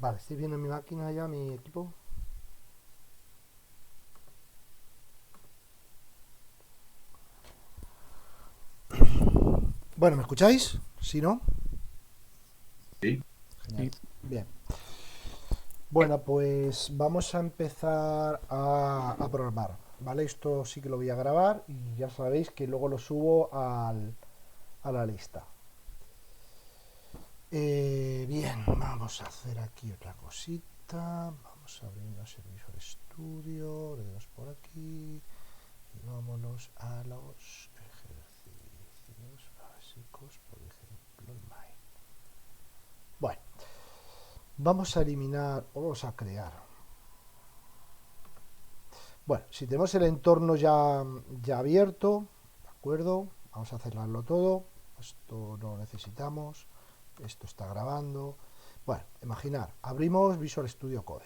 Vale, estoy viendo mi máquina ya, mi equipo. Bueno, ¿me escucháis? ¿Sí, no? Sí. Genial. Sí. Bien. Bueno, pues vamos a empezar a programar, ¿vale? Esto sí que lo voy a grabar y ya sabéis que luego lo subo a la lista. Bien, vamos a hacer aquí otra cosita. Vamos a abrir un servicio de estudio. Le damos por aquí y vámonos a los ejercicios básicos, por ejemplo, el Mind. Bueno, vamos a eliminar o vamos a crear. Bueno, si tenemos el entorno ya abierto, ¿de acuerdo? Vamos a cerrarlo todo. Esto no lo necesitamos. Esto está grabando. Bueno, imaginar, abrimos Visual Studio Code.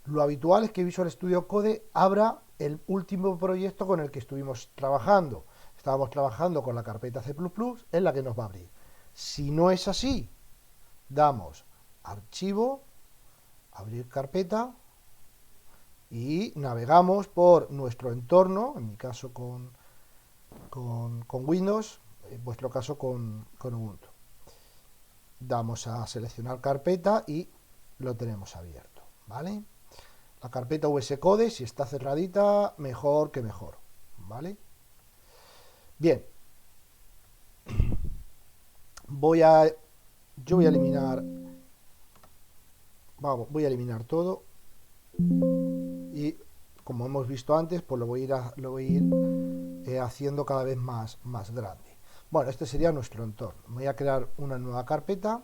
Lo habitual es que Visual Studio Code abra el último proyecto con el que estuvimos trabajando. Estábamos trabajando con la carpeta C++, en la que nos va a abrir. Si no es así, damos archivo, abrir carpeta y navegamos por nuestro entorno, en mi caso con Windows, en vuestro caso con Ubuntu. Damos a seleccionar carpeta y lo tenemos abierto, ¿vale? La carpeta VSCode, si está cerradita, mejor que mejor, ¿vale? Bien, yo voy a eliminar, voy a eliminar todo y como hemos visto antes, pues lo voy a ir haciendo cada vez más grande. Bueno, este sería nuestro entorno. Voy a crear una nueva carpeta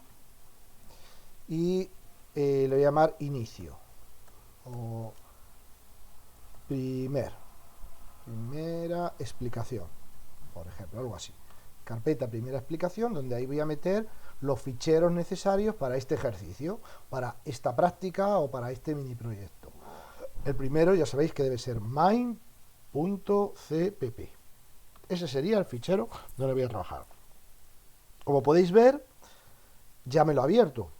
y le voy a llamar inicio o primera explicación, por ejemplo, algo así. Carpeta primera explicación, donde ahí voy a meter los ficheros necesarios para este ejercicio, para esta práctica o para este mini proyecto. El primero ya sabéis que debe ser main.cpp. Ese sería el fichero donde voy a trabajar. Como podéis ver, ya me lo ha abierto,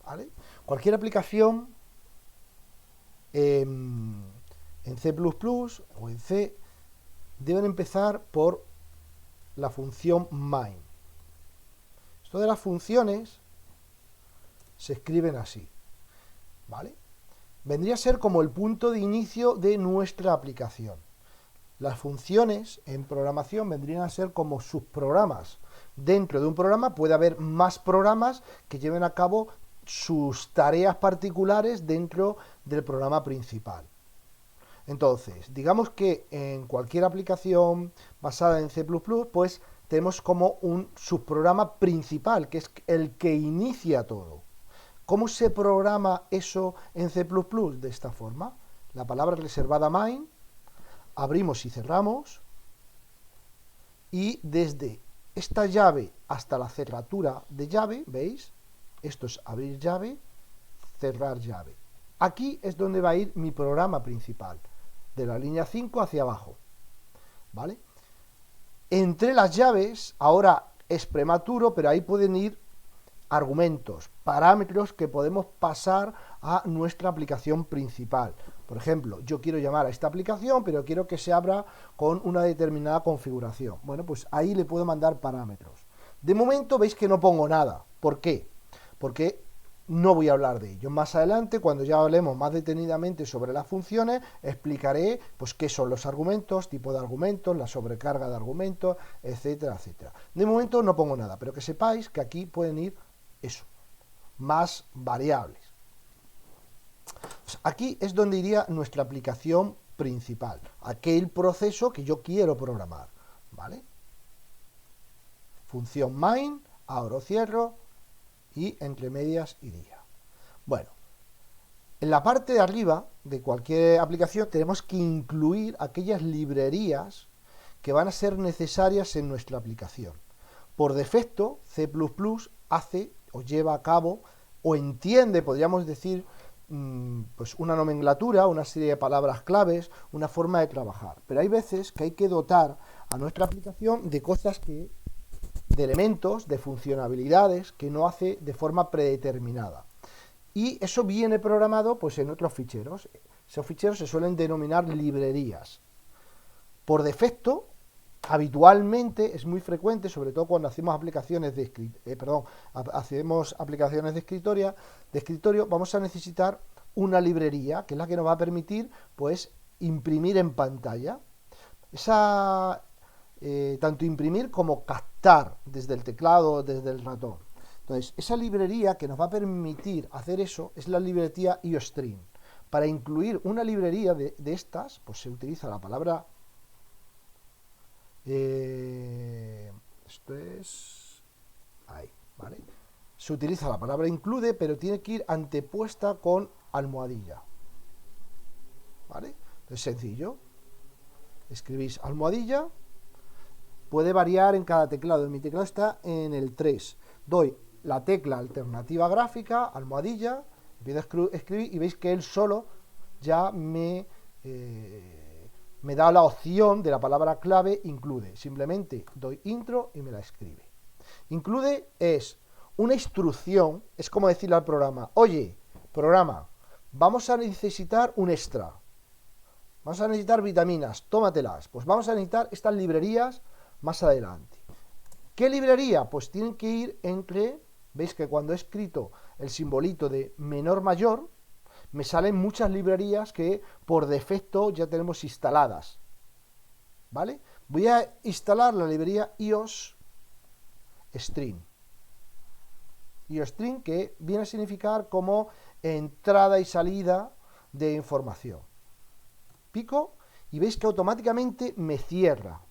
¿vale? Cualquier aplicación en C++ o en C deben empezar por la función main. Esto de las funciones se escriben así, ¿vale? Vendría a ser como el punto de inicio de nuestra aplicación. Las funciones en programación vendrían a ser como subprogramas. Dentro de un programa puede haber más programas que lleven a cabo sus tareas particulares dentro del programa principal. Entonces, digamos que en cualquier aplicación basada en C++, pues tenemos como un subprograma principal, que es el que inicia todo. ¿Cómo se programa eso en C++? De esta forma. La palabra reservada main, abrimos y cerramos, y desde esta llave hasta la cerradura de llave, ¿veis? Esto es abrir llave, cerrar llave. Aquí es donde va a ir mi programa principal, de la línea 5 hacia abajo, ¿vale? Entre las llaves, ahora es prematuro, pero ahí pueden ir argumentos, parámetros que podemos pasar a nuestra aplicación principal. Por ejemplo, yo quiero llamar a esta aplicación, pero quiero que se abra con una determinada configuración. Bueno, pues ahí le puedo mandar parámetros. De momento veis que no pongo nada. ¿Por qué? Porque no voy a hablar de ello. Más adelante, cuando ya hablemos más detenidamente sobre las funciones, explicaré pues qué son los argumentos, tipo de argumentos, la sobrecarga de argumentos, etcétera, etcétera. De momento no pongo nada, pero que sepáis que aquí pueden ir eso, más variables. Pues aquí es donde iría nuestra aplicación principal, aquel proceso que yo quiero programar, ¿vale? Función main, abro, cierro y entre medias iría. Bueno, en la parte de arriba de cualquier aplicación tenemos que incluir aquellas librerías que van a ser necesarias en nuestra aplicación. Por defecto, C++ hace o lleva a cabo o entiende, podríamos decir, pues una nomenclatura, una serie de palabras claves, una forma de trabajar. Pero hay veces que hay que dotar a nuestra aplicación de cosas que, de elementos, de funcionalidades que no hace de forma predeterminada. y eso viene programado pues en otros ficheros. Esos ficheros se suelen denominar librerías. Por defecto, habitualmente es muy frecuente, sobre todo cuando hacemos aplicaciones de escritorio, vamos a necesitar una librería, que es la que nos va a permitir pues imprimir en pantalla. Tanto imprimir como captar desde el teclado o desde el ratón. Entonces, esa librería que nos va a permitir hacer eso es la librería IOStream. Para incluir una librería de estas, pues se utiliza la palabra esto es ahí, ¿vale? Se utiliza la palabra include, pero tiene que ir antepuesta con almohadilla, ¿vale? Es sencillo. Escribís almohadilla, puede variar en cada teclado. En mi teclado está en el 3. Doy la tecla alternativa gráfica, almohadilla, empiezo a escribir y veis que él solo ya me da la opción de la palabra clave include. Simplemente doy intro y me la escribe. Include es una instrucción, es como decirle al programa, oye, programa, vamos a necesitar un extra. Vamos a necesitar vitaminas, tómatelas. Pues vamos a necesitar estas librerías más adelante. ¿Qué librería? Pues tienen que ir entre, veis que cuando he escrito el simbolito de menor mayor, me salen muchas librerías que por defecto ya tenemos instaladas, ¿vale? Voy a instalar la librería IOStream. IOStream, que viene a significar como entrada y salida de información. Pico y veis que automáticamente me cierra.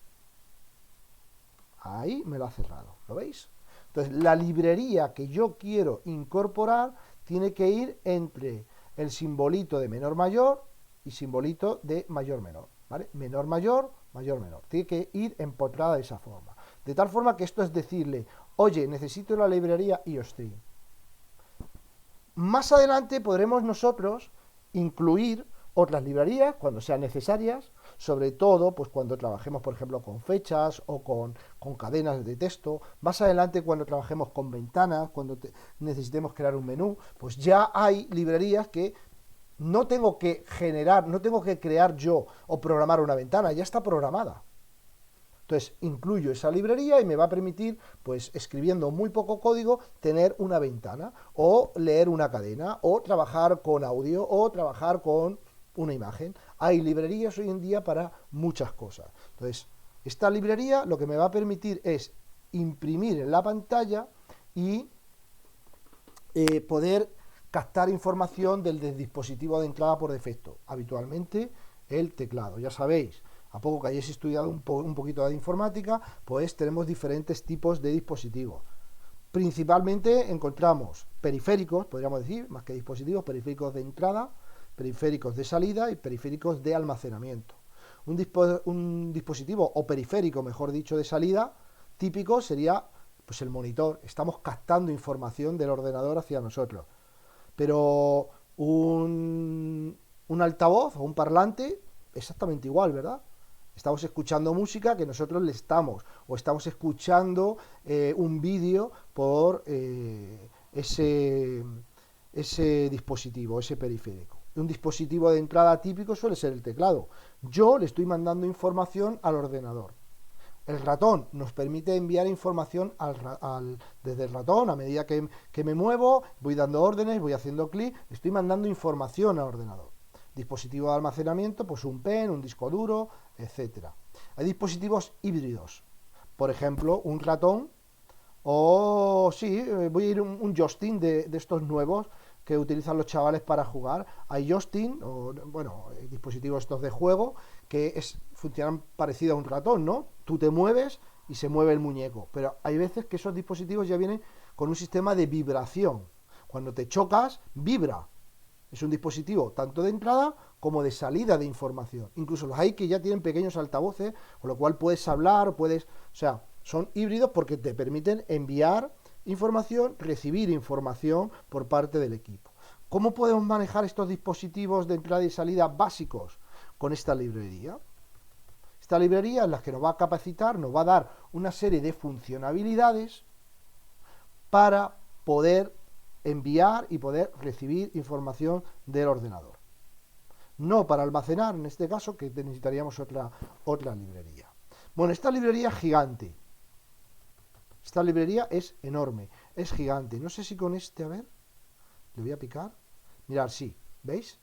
Ahí me lo ha cerrado, ¿lo veis? Entonces, la librería que yo quiero incorporar tiene que ir entre el simbolito de menor mayor y simbolito de mayor menor, ¿vale? Menor mayor, mayor menor. Tiene que ir empotrada de esa forma. De tal forma que esto es decirle, oye, necesito la librería IOStream. Más adelante podremos nosotros incluir otras librerías cuando sean necesarias, sobre todo pues cuando trabajemos, por ejemplo, con fechas o con cadenas de texto. Más adelante, cuando trabajemos con ventanas, cuando necesitemos crear un menú, pues ya hay librerías que no tengo que generar, no tengo que crear yo o programar una ventana, ya está programada. Entonces, incluyo esa librería y me va a permitir, pues, escribiendo muy poco código, tener una ventana, o leer una cadena, o trabajar con audio, o trabajar con una imagen. Hay librerías hoy en día para muchas cosas. Entonces, esta librería lo que me va a permitir es imprimir en la pantalla y poder captar información del dispositivo de entrada por defecto. Habitualmente, el teclado. Ya sabéis, a poco que hayáis estudiado un poquito de informática, pues tenemos diferentes tipos de dispositivos. Principalmente encontramos periféricos, podríamos decir, más que dispositivos, periféricos de entrada, periféricos de salida y periféricos de almacenamiento. Un dispositivo o periférico, mejor dicho, de salida típico sería pues el monitor. Estamos captando información del ordenador hacia nosotros. Pero un altavoz o un parlante, exactamente igual, ¿verdad? Estamos escuchando música que nosotros le estamos, o estamos escuchando un vídeo por ese dispositivo, ese periférico. Un dispositivo de entrada típico suele ser el teclado. Yo le estoy mandando información al ordenador. El ratón nos permite enviar información desde el ratón. A medida que me muevo, voy dando órdenes, voy haciendo clic, estoy mandando información al ordenador. Dispositivo de almacenamiento, pues un pen, un disco duro, etcétera. Hay dispositivos híbridos. Por ejemplo, un ratón o, voy a ir un joystick de estos nuevos que utilizan los chavales para jugar. Hay joystick, dispositivos estos de juego, que funcionan parecido a un ratón, ¿no? Tú te mueves y se mueve el muñeco. Pero hay veces que esos dispositivos ya vienen con un sistema de vibración. Cuando te chocas, vibra. Es un dispositivo tanto de entrada como de salida de información. Incluso los hay que ya tienen pequeños altavoces, con lo cual puedes hablar, son híbridos porque te permiten enviar información, recibir información por parte del equipo. ¿Cómo podemos manejar estos dispositivos de entrada y salida básicos? Con esta librería. Esta librería es la que nos va a capacitar, nos va a dar una serie de funcionalidades para poder enviar y poder recibir información del ordenador. No para almacenar, en este caso, que necesitaríamos otra librería. Bueno, esta librería es gigante. Esta librería es enorme, es gigante. No sé si con este, a ver, le voy a picar. Mirad, sí, ¿veis?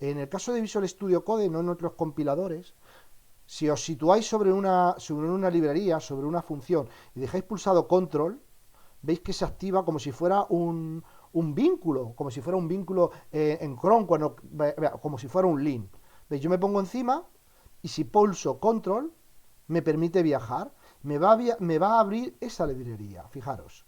En el caso de Visual Studio Code, no en otros compiladores, si os situáis sobre una librería, sobre una función, y dejáis pulsado control, veis que se activa como si fuera un vínculo, como si fuera un vínculo en Chrome, como si fuera un link. ¿Veis? Yo me pongo encima y si pulso control, me permite viajar, me va a abrir esa librería, fijaros.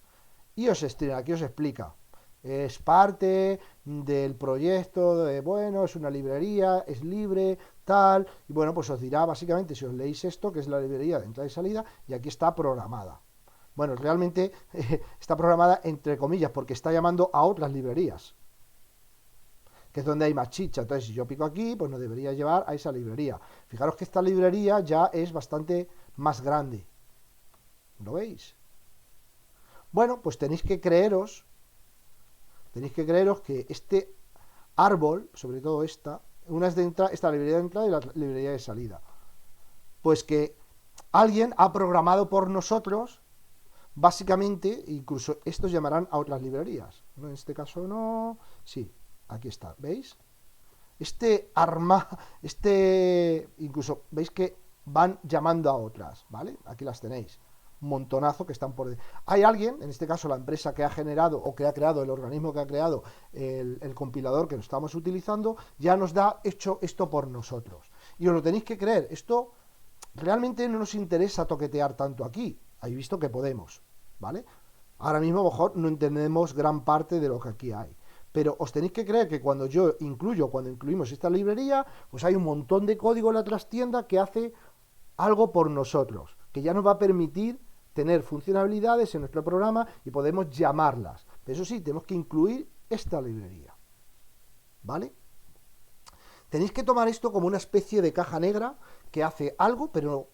iOS-Stream, aquí os explica. Es parte del proyecto, bueno, es una librería, es libre, tal, y bueno, pues os dirá básicamente, si os leéis esto, que es la librería de entrada y salida, y aquí está programada. Bueno, realmente está programada entre comillas, porque está llamando a otras librerías, que es donde hay más chicha. Entonces, si yo pico aquí, pues nos debería llevar a esa librería. Fijaros que esta librería ya es bastante más grande. ¿Lo veis? Bueno, pues tenéis que creeros que este árbol, sobre todo esta es de esta librería de entrada y la librería de salida, pues que alguien ha programado por nosotros, básicamente, incluso estos llamarán a otras librerías. ¿No? En este caso no, sí, aquí está, ¿veis? Incluso veis que van llamando a otras, ¿vale? Aquí las tenéis. Montonazo que están por... Hay alguien, en este caso la empresa que ha generado o que ha creado, el organismo que ha creado el compilador que estamos utilizando, ya nos da hecho esto por nosotros. Y os lo tenéis que creer, esto realmente no nos interesa toquetear tanto aquí. Habéis visto que podemos, ¿vale? Ahora mismo a lo mejor no entendemos gran parte de lo que aquí hay. Pero os tenéis que creer que cuando incluimos esta librería, pues hay un montón de código en la trastienda que hace algo por nosotros, que ya nos va a permitir tener funcionalidades en nuestro programa y podemos llamarlas. Pero eso sí, tenemos que incluir esta librería, ¿vale? Tenéis que tomar esto como una especie de caja negra que hace algo, pero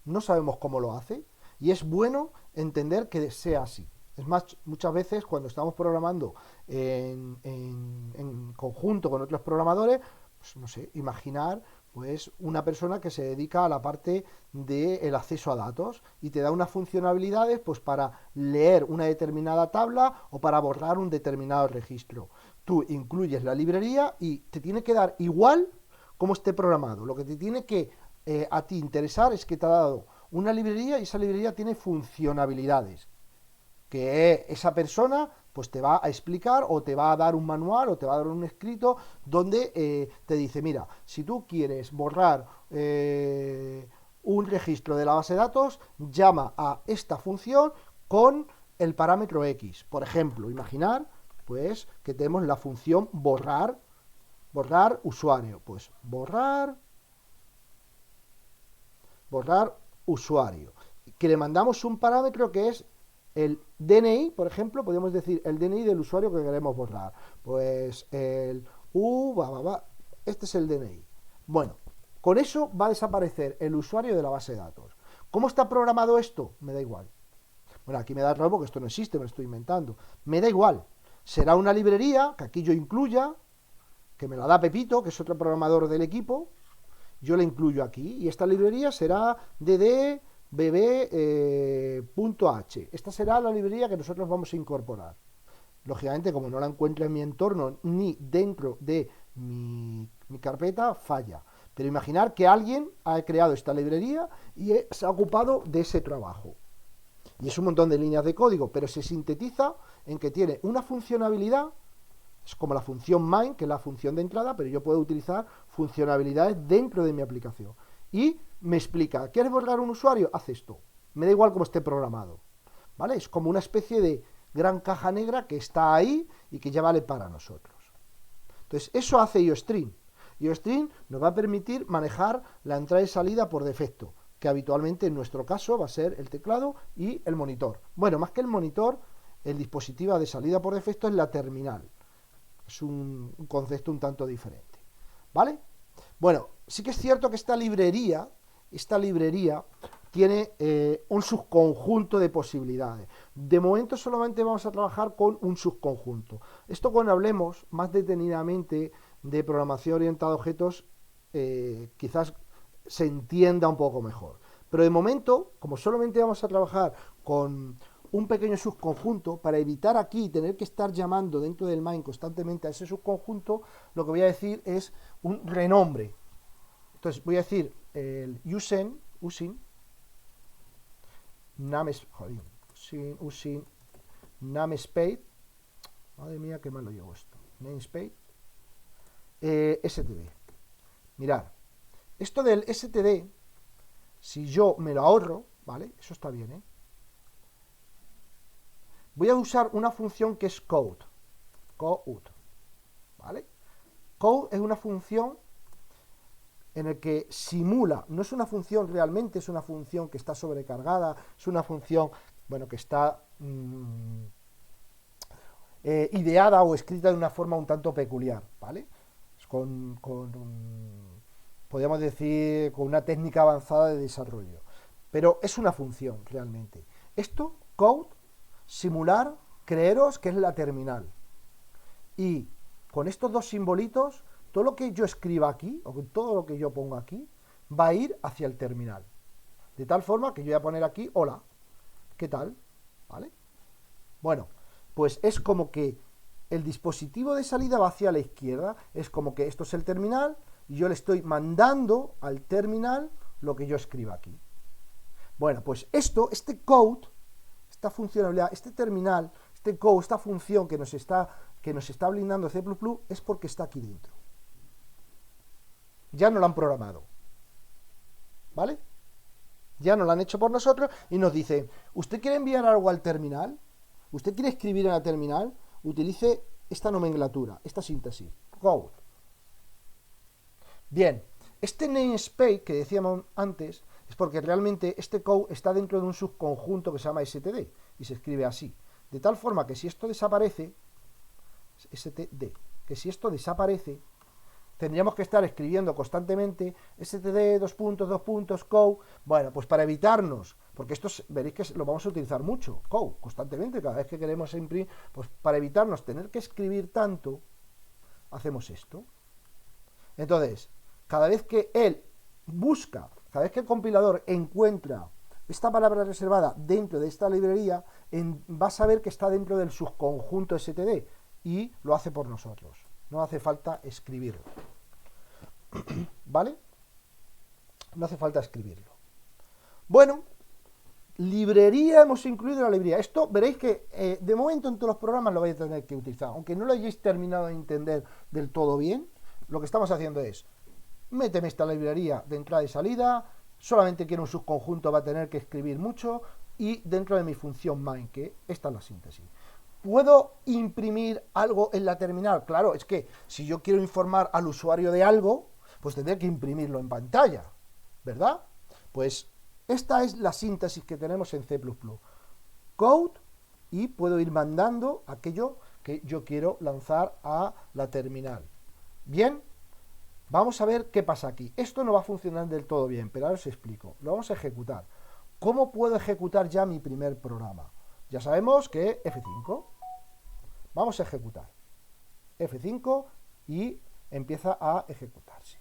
no sabemos cómo lo hace, y es bueno entender que sea así. Es más, muchas veces cuando estamos programando en conjunto con otros programadores, pues no sé, imaginar pues una persona que se dedica a la parte del acceso a datos y te da unas funcionalidades pues para leer una determinada tabla o para borrar un determinado registro. Tú incluyes la librería y te tiene que dar igual cómo esté programado. Lo que te tiene que a ti interesar es que te ha dado una librería y esa librería tiene funcionalidades que esa persona pues te va a explicar o te va a dar un manual o te va a dar un escrito donde te dice, mira, si tú quieres borrar un registro de la base de datos, llama a esta función con el parámetro X. Por ejemplo, imaginar pues que tenemos la función borrar usuario. Pues borrar usuario. Que le mandamos un parámetro que es el DNI, por ejemplo, podemos decir el DNI del usuario que queremos borrar. Pues el este es el DNI. Bueno, con eso va a desaparecer el usuario de la base de datos. ¿Cómo está programado esto? Me da igual. Bueno, aquí me da error porque esto no existe, me lo estoy inventando. Me da igual. Será una librería que aquí yo incluya, que me la da Pepito, que es otro programador del equipo. Yo la incluyo aquí y esta librería será dd bb.h. Esta será la librería que nosotros vamos a incorporar. Lógicamente, como no la encuentro en mi entorno ni dentro de mi carpeta, falla. Pero imaginar que alguien ha creado esta librería y se ha ocupado de ese trabajo. Y es un montón de líneas de código, pero se sintetiza en que tiene una funcionalidad, es como la función main, que es la función de entrada, pero yo puedo utilizar funcionalidades dentro de mi aplicación. Y me explica, ¿quieres borrar un usuario? Haz esto. Me da igual cómo esté programado. ¿Vale? Es como una especie de gran caja negra que está ahí y que ya vale para nosotros. Entonces, eso hace iOS-Stream. iOS-Stream nos va a permitir manejar la entrada y salida por defecto, que habitualmente en nuestro caso va a ser el teclado y el monitor. Bueno, más que el monitor, el dispositivo de salida por defecto es la terminal. Es un concepto un tanto diferente. ¿Vale? Bueno, sí que es cierto que esta librería tiene un subconjunto de posibilidades. De momento solamente vamos a trabajar con un subconjunto. Esto cuando hablemos más detenidamente de programación orientada a objetos, quizás se entienda un poco mejor. Pero de momento, como solamente vamos a trabajar con un pequeño subconjunto, para evitar aquí tener que estar llamando dentro del main constantemente a ese subconjunto, lo que voy a decir es un renombre. Entonces voy a decir el using namespace, madre mía, qué mal lo llevo esto, namespace, std. Mirad, esto del std, si yo me lo ahorro, ¿vale? Eso está bien, ¿eh? Voy a usar una función que es code, ¿vale? Code es una función en el que simula, no es una función realmente, es una función que está sobrecargada, es una función, bueno, que está ideada o escrita de una forma un tanto peculiar, ¿vale? Podríamos decir, con una técnica avanzada de desarrollo. Pero es una función, realmente. Esto, code, simular, creeros que es la terminal. Y con estos dos simbolitos, todo lo que yo escriba aquí, o todo lo que yo ponga aquí, va a ir hacia el terminal. De tal forma que yo voy a poner aquí, hola, ¿qué tal? ¿Vale? Bueno, pues es como que el dispositivo de salida va hacia la izquierda, es como que esto es el terminal, y yo le estoy mandando al terminal lo que yo escriba aquí. Bueno, pues este code, esta funcionalidad, este terminal, este code, esta función que nos está blindando C++, es porque está aquí dentro. Ya no lo han programado, ¿vale? Ya nos lo han hecho por nosotros y nos dice, ¿usted quiere enviar algo al terminal? ¿Usted quiere escribir en la terminal? Utilice esta nomenclatura, esta síntesis, code. Bien, este namespace que decíamos antes es porque realmente este code está dentro de un subconjunto que se llama std y se escribe así. De tal forma que si esto desaparece, tendríamos que estar escribiendo constantemente std, code. Bueno, pues para evitarnos, porque esto veréis que lo vamos a utilizar mucho, code, constantemente, cada vez que queremos imprimir, pues para evitarnos tener que escribir tanto, hacemos esto. Entonces, cada vez que él busca, cada vez que el compilador encuentra esta palabra reservada dentro de esta librería, va a saber que está dentro del subconjunto std y lo hace por nosotros. No hace falta escribirlo. ¿Vale? No hace falta escribirlo. Bueno, librería, hemos incluido la librería. Esto veréis que de momento en todos los programas lo vais a tener que utilizar. Aunque no lo hayáis terminado de entender del todo bien, lo que estamos haciendo es, méteme esta librería de entrada y salida, solamente quiero un subconjunto, va a tener que escribir mucho, y dentro de mi función main, que esta es la síntesis. ¿Puedo imprimir algo en la terminal? Claro, es que si yo quiero informar al usuario de algo, pues tendré que imprimirlo en pantalla, ¿verdad? Pues esta es la síntesis que tenemos en C++. Code, y puedo ir mandando aquello que yo quiero lanzar a la terminal. Bien, vamos a ver qué pasa aquí. Esto no va a funcionar del todo bien, pero ahora os explico. Lo vamos a ejecutar. ¿Cómo puedo ejecutar ya mi primer programa? Ya sabemos que F5. Vamos a ejecutar. F5 y empieza a ejecutarse.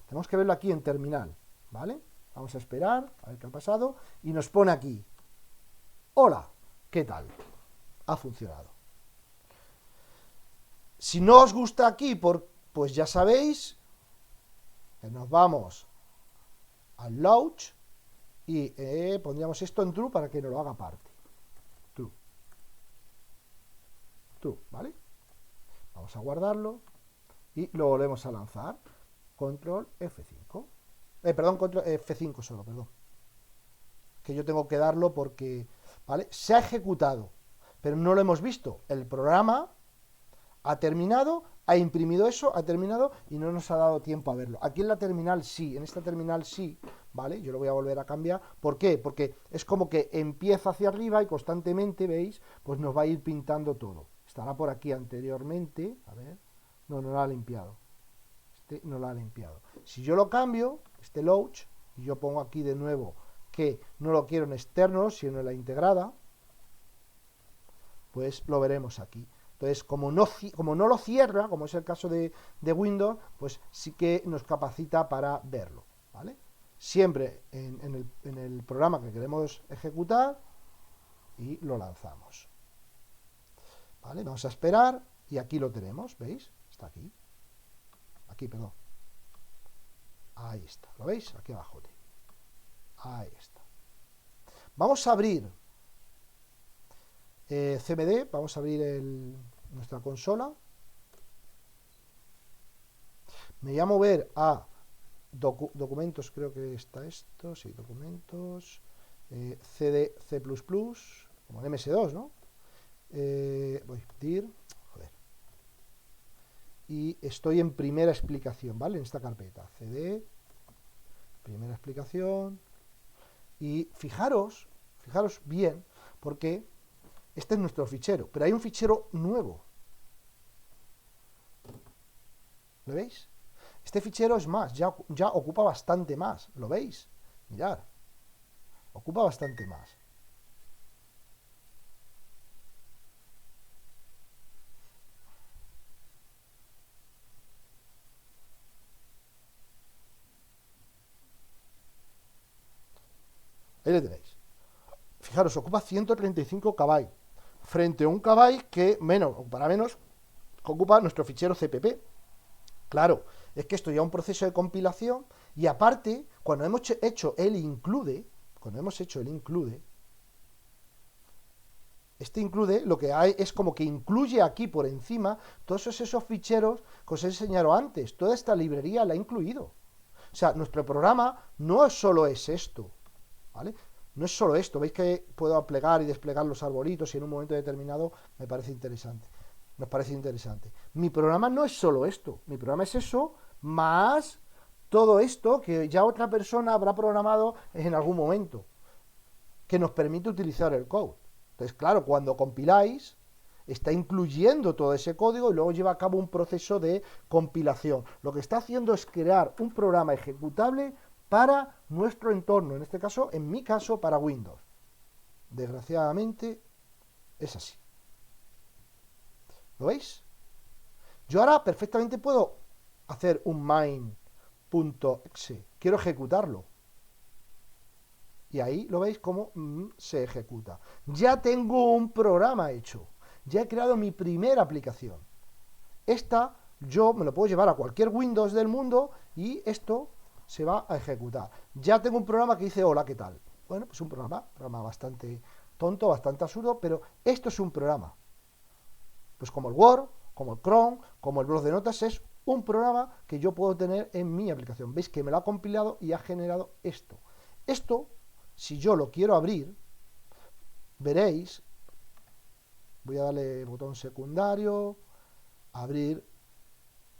Tenemos que verlo aquí en terminal, ¿vale? Vamos a esperar a ver qué ha pasado y nos pone aquí. Hola, ¿qué tal? Ha funcionado. Si no os gusta aquí, pues ya sabéis que nos vamos al launch y pondríamos esto en true para que no lo haga parte. True, ¿vale? Vamos a guardarlo y lo volvemos a lanzar. Control F5. Control F5 solo, perdón. Que yo tengo que darlo porque, ¿vale? Se ha ejecutado, pero no lo hemos visto. El programa ha terminado, ha imprimido eso, ha terminado y no nos ha dado tiempo a verlo. Aquí en la terminal sí, en esta terminal sí, ¿vale? Yo lo voy a volver a cambiar. ¿Por qué? Porque es como que empieza hacia arriba y constantemente, ¿veis? Pues nos va a ir pintando todo. Estará por aquí anteriormente, a ver, no lo ha limpiado. No lo ha limpiado. Si yo lo cambio, este launch, y yo pongo aquí de nuevo que no lo quiero en externo, sino en la integrada, pues lo veremos aquí. Entonces, como no lo cierra, como es el caso de Windows, pues sí que nos capacita para verlo, ¿vale? Siempre en el programa que queremos ejecutar y lo lanzamos. ¿Vale? Vamos a esperar y aquí lo tenemos, ¿veis? Está aquí. Aquí, perdón. Ahí está, ¿lo veis? Aquí abajo. Ahí está. Vamos a abrir CMD, vamos a abrir nuestra consola. Me voy a mover a documentos, creo que está esto, sí, documentos, CD, C++, como en MS2, ¿no? Voy a dir, joder. Y estoy en primera explicación, ¿vale? En esta carpeta, CD, primera explicación. Y fijaros bien, porque este es nuestro fichero, pero hay un fichero nuevo. ¿Lo veis? Este fichero es más, ya ocupa bastante más. ¿Lo veis? Mirad. Ocupa bastante más. Ahí le tenéis. Fijaros, ocupa 135 KB. Frente a un KB que para menos, ocupa nuestro fichero CPP. Claro, es que esto ya es un proceso de compilación y aparte, cuando hemos hecho el include, este include, lo que hay es como que incluye aquí por encima todos esos ficheros que os he enseñado antes. Toda esta librería la ha incluido. O sea, nuestro programa no solo es esto, ¿vale? No es solo esto. Veis que puedo plegar y desplegar los arbolitos y en un momento determinado me parece interesante. Nos parece interesante. Mi programa no es solo esto. Mi programa es eso más todo esto que ya otra persona habrá programado en algún momento, que nos permite utilizar el code. Entonces, claro, cuando compiláis, está incluyendo todo ese código y luego lleva a cabo un proceso de compilación. Lo que está haciendo es crear un programa ejecutable para nuestro entorno, en este caso, en mi caso, para Windows. Desgraciadamente, es así. ¿Lo veis? Yo ahora perfectamente puedo hacer un main.exe. Quiero ejecutarlo. Y ahí lo veis cómo se ejecuta. Ya tengo un programa hecho. Ya he creado mi primera aplicación. Esta yo me lo puedo llevar a cualquier Windows del mundo y esto se va a ejecutar. Ya tengo un programa que dice, hola, ¿qué tal? Bueno, pues un programa bastante tonto, bastante absurdo, pero esto es un programa. Pues como el Word, como el Chrome, como el blog de notas, es un programa que yo puedo tener en mi aplicación. Veis que me lo ha compilado y ha generado esto. Esto, si yo lo quiero abrir, veréis, voy a darle botón secundario, abrir,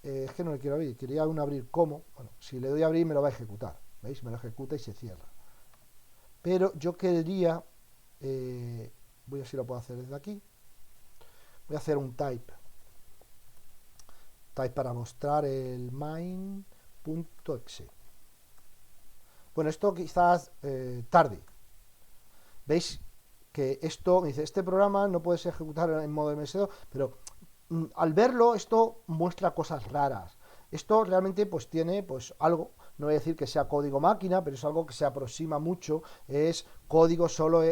es que no le quiero abrir, quería un abrir como, bueno, si le doy a abrir me lo va a ejecutar, ¿veis? Me lo ejecuta y se cierra. Pero yo quería, voy a ver si lo puedo hacer desde aquí, voy a hacer un type para mostrar el main.exe. Bueno, esto quizás tarde. ¿Veis? Que esto, me dice, este programa no puede ser ejecutado en modo MS2, pero al verlo esto muestra cosas raras. Esto realmente pues tiene pues algo, no voy a decir que sea código máquina, pero es algo que se aproxima mucho, es código solo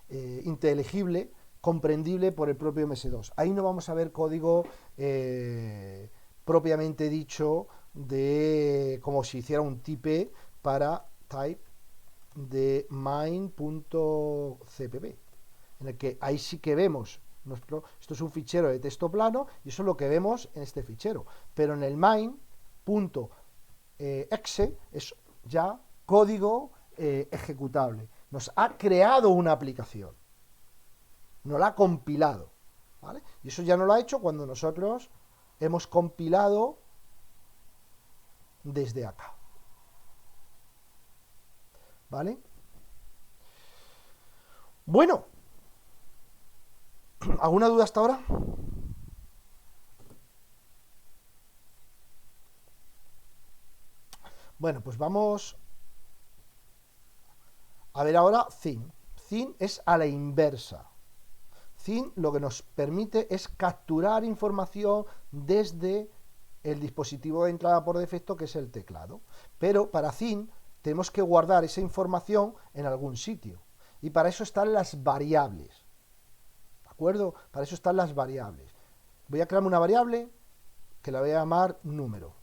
inteligible, comprendible por el propio MS2. Ahí no vamos a ver código propiamente dicho de como si hiciera un type para type de main.cpp, en el que ahí sí que vemos esto es un fichero de texto plano y eso es lo que vemos en este fichero, pero en el main.exe es ya código ejecutable. Nos ha creado una aplicación, nos la ha compilado, ¿vale? Y eso ya no lo ha hecho cuando nosotros hemos compilado desde acá, ¿vale? Bueno, ¿alguna duda hasta ahora? Bueno, pues vamos A ver ahora thin. Thin es a la inversa. Thin lo que nos permite es capturar información desde el dispositivo de entrada por defecto, que es el teclado. Pero para thin tenemos que guardar esa información en algún sitio. Y para eso están las variables. ¿De acuerdo? Para eso están las variables. Voy a crear una variable que la voy a llamar número.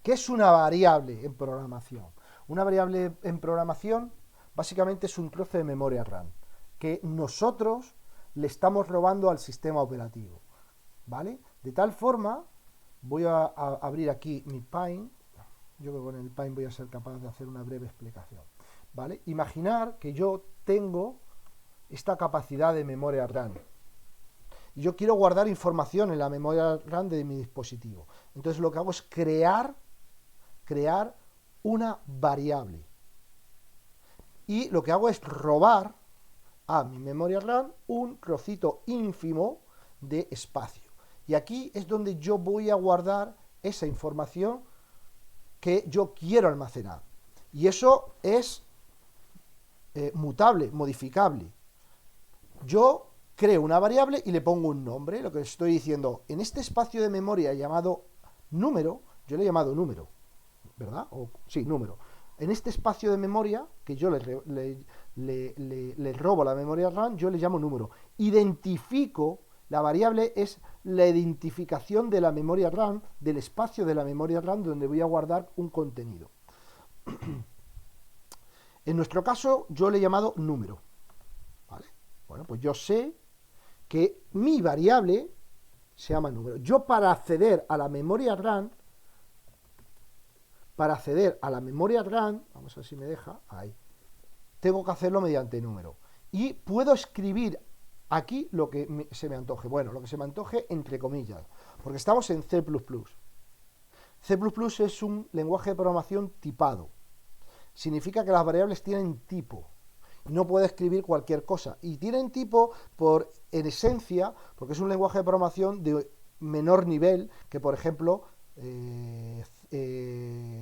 ¿Qué es una variable en programación? Una variable en programación básicamente es un trozo de memoria RAM que nosotros le estamos robando al sistema operativo, ¿vale? De tal forma, voy a abrir aquí mi Paint. Yo creo que con el Paint voy a ser capaz de hacer una breve explicación, ¿vale? Imaginar que yo tengo esta capacidad de memoria RAM y yo quiero guardar información en la memoria RAM de mi dispositivo. Entonces lo que hago es crear una variable. Y lo que hago es robar a mi memoria RAM un trocito ínfimo de espacio. Y aquí es donde yo voy a guardar esa información que yo quiero almacenar. Y eso es mutable, modificable. Yo creo una variable y le pongo un nombre. Lo que estoy diciendo, en este espacio de memoria llamado número, yo le he llamado número, ¿verdad? Sí, número. En este espacio de memoria, que yo le robo la memoria RAM, yo le llamo número. Identifico, la variable es la identificación de la memoria RAM, del espacio de la memoria RAM donde voy a guardar un contenido. En nuestro caso, yo le he llamado número. ¿Vale? Bueno, pues yo sé que mi variable se llama número. Yo para acceder a la memoria RAM, vamos a ver si me deja, ahí, tengo que hacerlo mediante número. Y puedo escribir aquí lo que se me antoje. Bueno, lo que se me antoje entre comillas, porque estamos en C++. C++ es un lenguaje de programación tipado. Significa que las variables tienen tipo. No puede escribir cualquier cosa. Y tienen tipo en esencia, porque es un lenguaje de programación de menor nivel que, por ejemplo,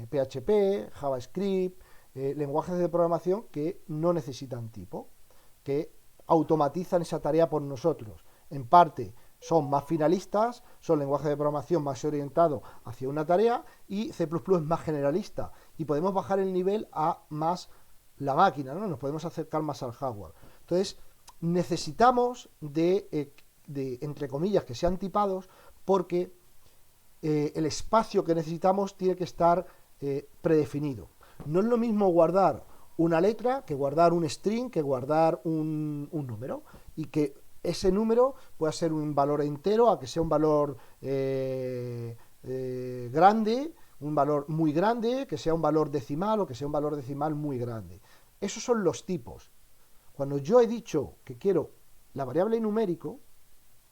PHP, JavaScript, lenguajes de programación que no necesitan tipo, que automatizan esa tarea por nosotros. En parte son más finalistas, son lenguajes de programación más orientados hacia una tarea, y C++ es más generalista y podemos bajar el nivel a más la máquina, ¿no? Nos podemos acercar más al hardware. Entonces necesitamos de entre comillas, que sean tipados, porque el espacio que necesitamos tiene que estar predefinido. No es lo mismo guardar una letra que guardar un string, que guardar un número, y que ese número pueda ser un valor entero a que sea un valor grande, un valor muy grande, que sea un valor decimal o que sea un valor decimal muy grande. Esos son los tipos. Cuando yo he dicho que quiero la variable numérico,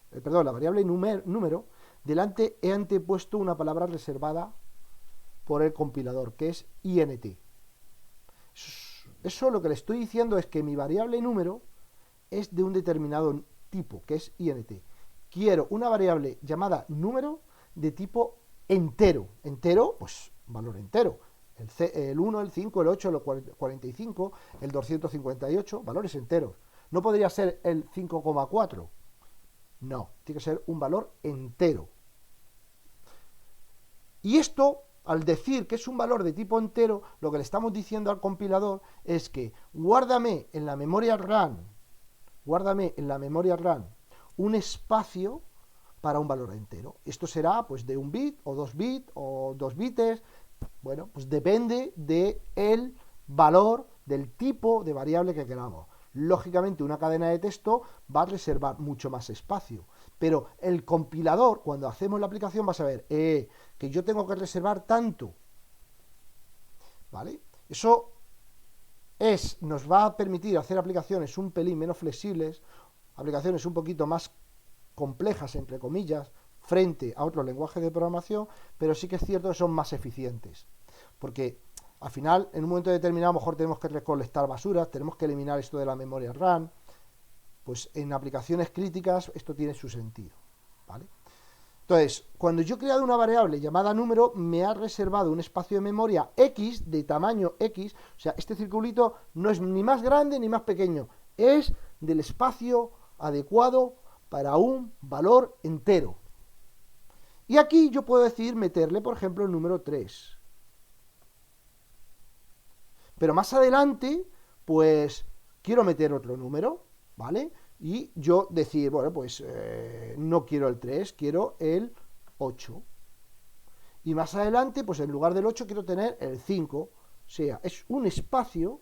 la variable número, delante he antepuesto una palabra reservada por el compilador, que es int. Eso lo que le estoy diciendo es que mi variable número es de un determinado tipo, que es int. Quiero una variable llamada número de tipo entero. Entero, pues valor entero. El 1, el 5, el 8, el 45, el 258, valores enteros. No podría ser el 5,4. No, tiene que ser un valor entero. Y esto, al decir que es un valor de tipo entero, lo que le estamos diciendo al compilador es que guárdame en la memoria RAM un espacio para un valor entero. Esto será pues de 1 bit o 2 bits o 2 bites. Bueno, pues depende del valor, del tipo de variable que queramos. Lógicamente, una cadena de texto va a reservar mucho más espacio, pero el compilador, cuando hacemos la aplicación, va a saber que yo tengo que reservar tanto, ¿vale? Eso nos va a permitir hacer aplicaciones un pelín menos flexibles, aplicaciones un poquito más complejas, entre comillas, frente a otros lenguajes de programación, pero sí que es cierto que son más eficientes, porque al final, en un momento determinado, a lo mejor tenemos que recolectar basuras, tenemos que eliminar esto de la memoria RAM. Pues en aplicaciones críticas esto tiene su sentido, ¿vale? Entonces, cuando yo he creado una variable llamada número, me ha reservado un espacio de memoria X, de tamaño X, o sea, este circulito no es ni más grande ni más pequeño, es del espacio adecuado para un valor entero. Y aquí yo puedo decidir meterle, por ejemplo, el número 3. Pero más adelante, pues, quiero meter otro número, ¿vale? Y yo decir, bueno, pues no quiero el 3, quiero el 8. Y más adelante, pues en lugar del 8 quiero tener el 5. O sea, es un espacio,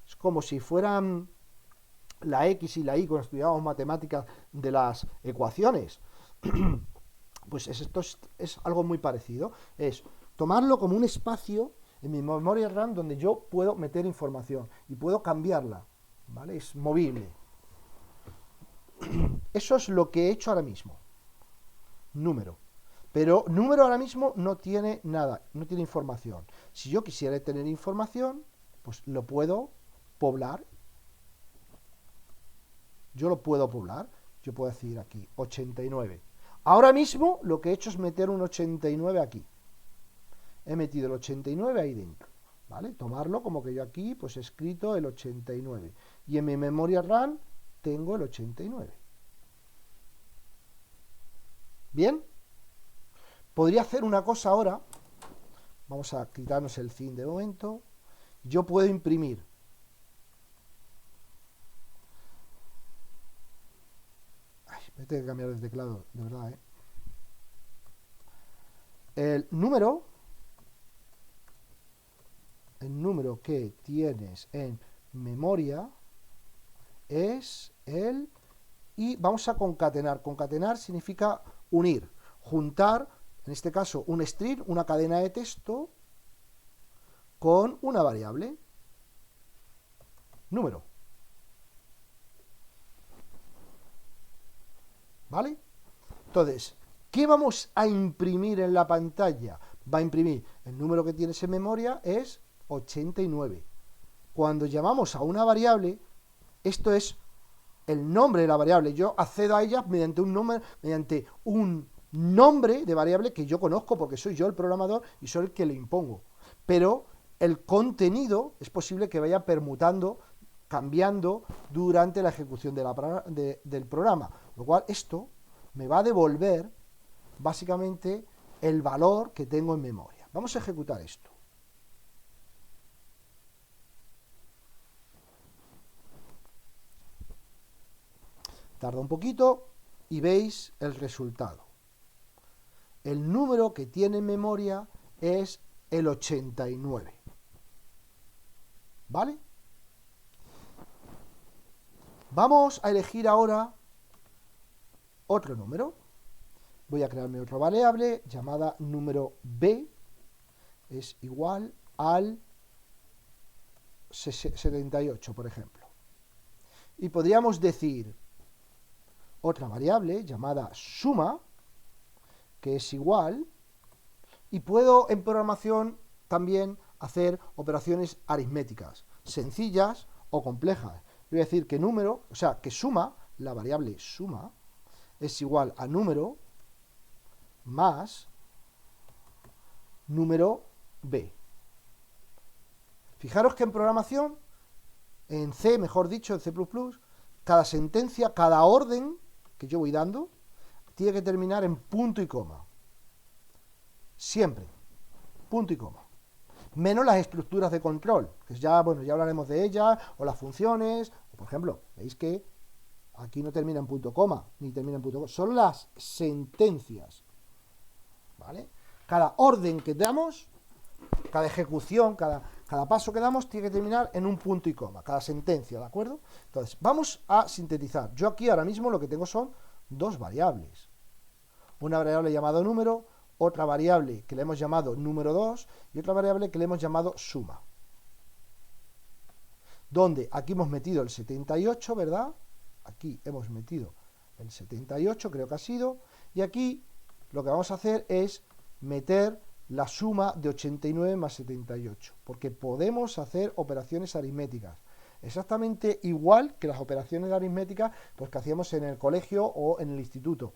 es como si fueran la X y la Y cuando estudiábamos matemáticas de las ecuaciones. Pues esto es algo muy parecido. Es tomarlo como un espacio en mi memoria RAM donde yo puedo meter información y puedo cambiarla, ¿vale? Es movible. Eso es lo que he hecho ahora mismo. Número. Pero número ahora mismo no tiene nada, no tiene información. Si yo quisiera tener información, pues lo puedo poblar. Yo lo puedo poblar. Yo puedo decir aquí 89. Ahora mismo lo que he hecho es meter un 89 aquí. He metido el 89 ahí dentro. ¿Vale? Tomarlo como que yo aquí pues he escrito el 89. Y en mi memoria RAM tengo el 89. ¿Bien? Podría hacer una cosa ahora. Vamos a quitarnos el fin de momento. Yo puedo imprimir. Ay, me tengo que cambiar de teclado, de verdad, ¿eh? El número que tienes en memoria es el... Y vamos a concatenar. Concatenar significa unir, juntar, en este caso un string, una cadena de texto, con una variable. Número. ¿Vale? Entonces, ¿qué vamos a imprimir en la pantalla? Va a imprimir el número que tienes en memoria es 89. Cuando llamamos a una variable, esto es el nombre de la variable. Yo accedo a ella mediante un nombre de variable que yo conozco porque soy yo el programador y soy el que le impongo. Pero el contenido es posible que vaya permutando, cambiando durante la ejecución del programa. Lo cual esto me va a devolver básicamente el valor que tengo en memoria. Vamos a ejecutar esto. Tarda un poquito y veis el resultado. El número que tiene en memoria es el 89. ¿Vale? Vamos a elegir ahora otro número. Voy a crearme otra variable llamada número b. Es igual al 78, por ejemplo. Y podríamos decir otra variable llamada suma, que es igual, y puedo en programación también hacer operaciones aritméticas, sencillas o complejas. Voy a decir que número, o sea, que suma, la variable suma, es igual a número más número b. Fijaros que en programación, en C, mejor dicho, en C++, cada sentencia, cada orden que yo voy dando, tiene que terminar en punto y coma. Siempre. Punto y coma. Menos las estructuras de control, que ya, bueno, ya hablaremos de ellas, o las funciones, o por ejemplo, veis que aquí no termina en punto coma, ni termina en punto coma, son las sentencias. ¿Vale? Cada orden que damos, cada ejecución, cada paso que damos tiene que terminar en un punto y coma, cada sentencia, ¿de acuerdo? Entonces, vamos a sintetizar. Yo aquí ahora mismo lo que tengo son dos variables. Una variable llamada número, otra variable que le hemos llamado número 2 y otra variable que le hemos llamado suma. Donde aquí hemos metido el 78, ¿verdad? Aquí hemos metido el 78, creo que ha sido, y aquí lo que vamos a hacer es meter la suma de 89 más 78, porque podemos hacer operaciones aritméticas, exactamente igual que las operaciones aritméticas pues, que hacíamos en el colegio o en el instituto.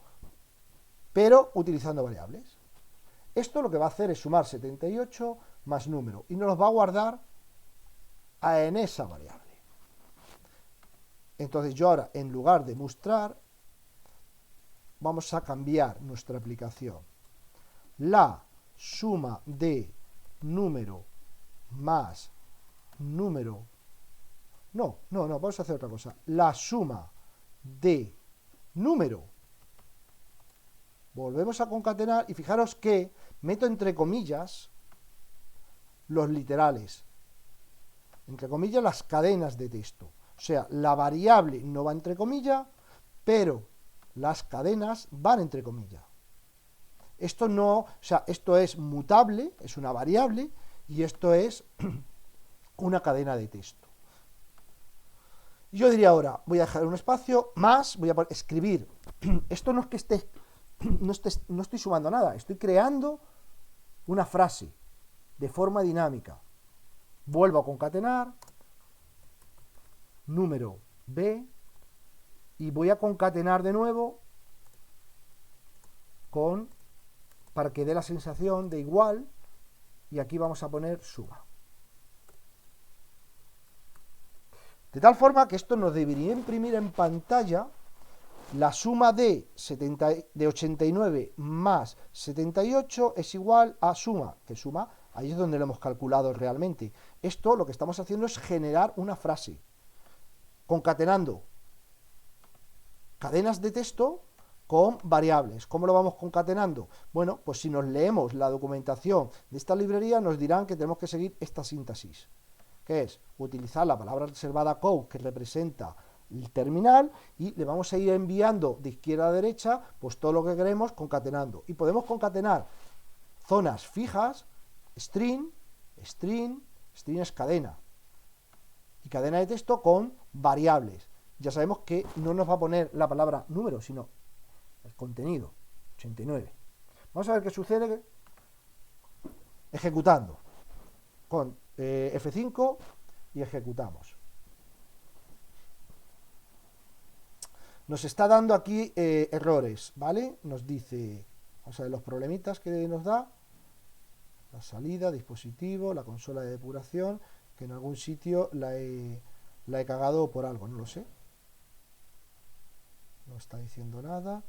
pero utilizando variables. Esto lo que va a hacer es sumar 78 más número y nos los va a guardar en esa variable. Entonces yo ahora, en lugar de mostrar, vamos a cambiar nuestra aplicación. La suma de número más número. No, vamos a hacer otra cosa. La suma de número. Volvemos a concatenar y fijaros que meto entre comillas los literales. Entre comillas las cadenas de texto. O sea, la variable no va entre comillas, pero las cadenas van entre comillas. Esto no, o sea, esto es mutable, es una variable, y esto es una cadena de texto. Yo diría ahora, voy a dejar un espacio, más, voy a escribir. Esto no es que no estoy sumando nada, estoy creando una frase de forma dinámica. Vuelvo a concatenar, número B, y voy a concatenar de nuevo para que dé la sensación de igual, y aquí vamos a poner suma. De tal forma que esto nos debería imprimir en pantalla la suma de 89 más 78 es igual a suma, que suma, ahí es donde lo hemos calculado realmente. Esto lo que estamos haciendo es generar una frase, concatenando cadenas de texto con variables. ¿Cómo lo vamos concatenando? Bueno, pues si nos leemos la documentación de esta librería nos dirán que tenemos que seguir esta síntesis, que es utilizar la palabra reservada code, que representa el terminal, y le vamos a ir enviando de izquierda a derecha pues todo lo que queremos concatenando. Y podemos concatenar zonas fijas, string es cadena, y cadena de texto con variables. Ya sabemos que no nos va a poner la palabra número, sino el contenido, 89. Vamos a ver qué sucede ejecutando con F5 y ejecutamos. Nos está dando aquí errores, ¿vale? Nos dice, vamos a ver los problemitas que nos da. La salida, dispositivo, la consola de depuración, que en algún sitio la he cagado por algo, no lo sé. No está diciendo nada.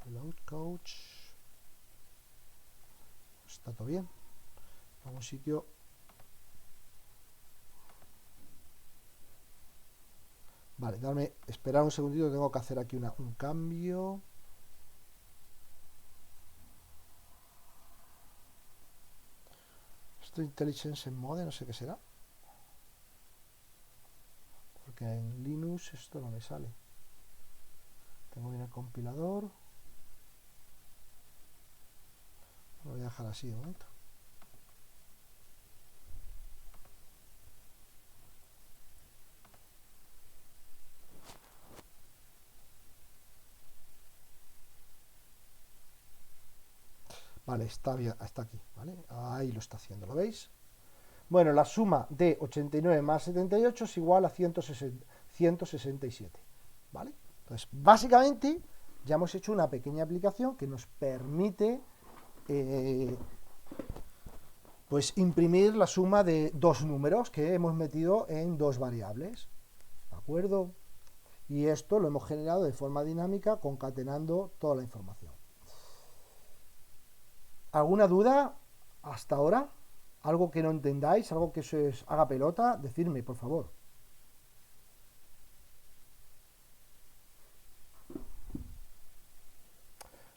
Load coach. Está todo bien. En algún sitio. Vale, esperar un segundito, tengo que hacer aquí un cambio. Esto Intelligence en Mode, no sé qué será. Porque en Linux esto no me sale. Tengo bien el compilador. Lo voy a dejar así de momento. Vale, está bien, está aquí, ¿vale? Ahí lo está haciendo, ¿lo veis? Bueno, la suma de 89 más 78 es igual a 167, ¿vale? Entonces, básicamente, ya hemos hecho una pequeña aplicación que nos permite pues imprimir la suma de dos números que hemos metido en dos variables, ¿de acuerdo? Y esto lo hemos generado de forma dinámica concatenando toda la información. ¿Alguna duda hasta ahora? ¿Algo que no entendáis? ¿Algo que se os haga pelota? Decidme, por favor.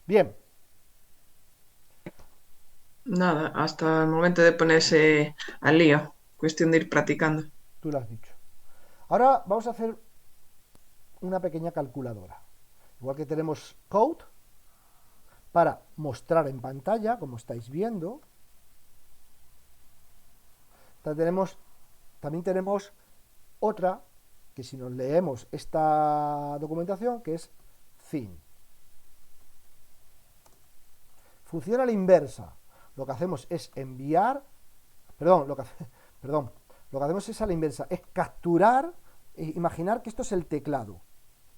Bien. Nada, hasta el momento de ponerse al lío. Cuestión de ir practicando. Tú lo has dicho. Ahora vamos a hacer una pequeña calculadora. Igual que tenemos code para mostrar en pantalla, como estáis viendo. También tenemos otra, que si nos leemos esta documentación, que es fin. Funciona a la inversa. Lo que hacemos es enviar, lo que hacemos es a la inversa, es capturar imaginar que esto es el teclado.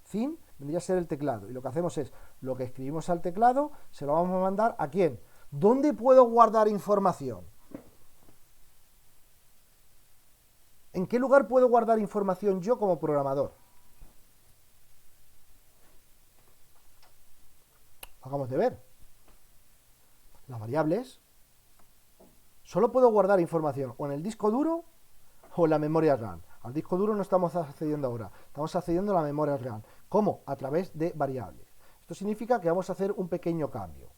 Fin vendría a ser el teclado. Y lo que hacemos es, lo que escribimos al teclado, se lo vamos a mandar ¿a quién? ¿Dónde puedo guardar información? ¿En qué lugar puedo guardar información yo como programador? Hagamos de ver. Las variables. Solo puedo guardar información o en el disco duro o en la memoria RAM. Al disco duro no estamos accediendo ahora, estamos accediendo a la memoria RAM. ¿Cómo? A través de variables. Esto significa que vamos a hacer un pequeño cambio.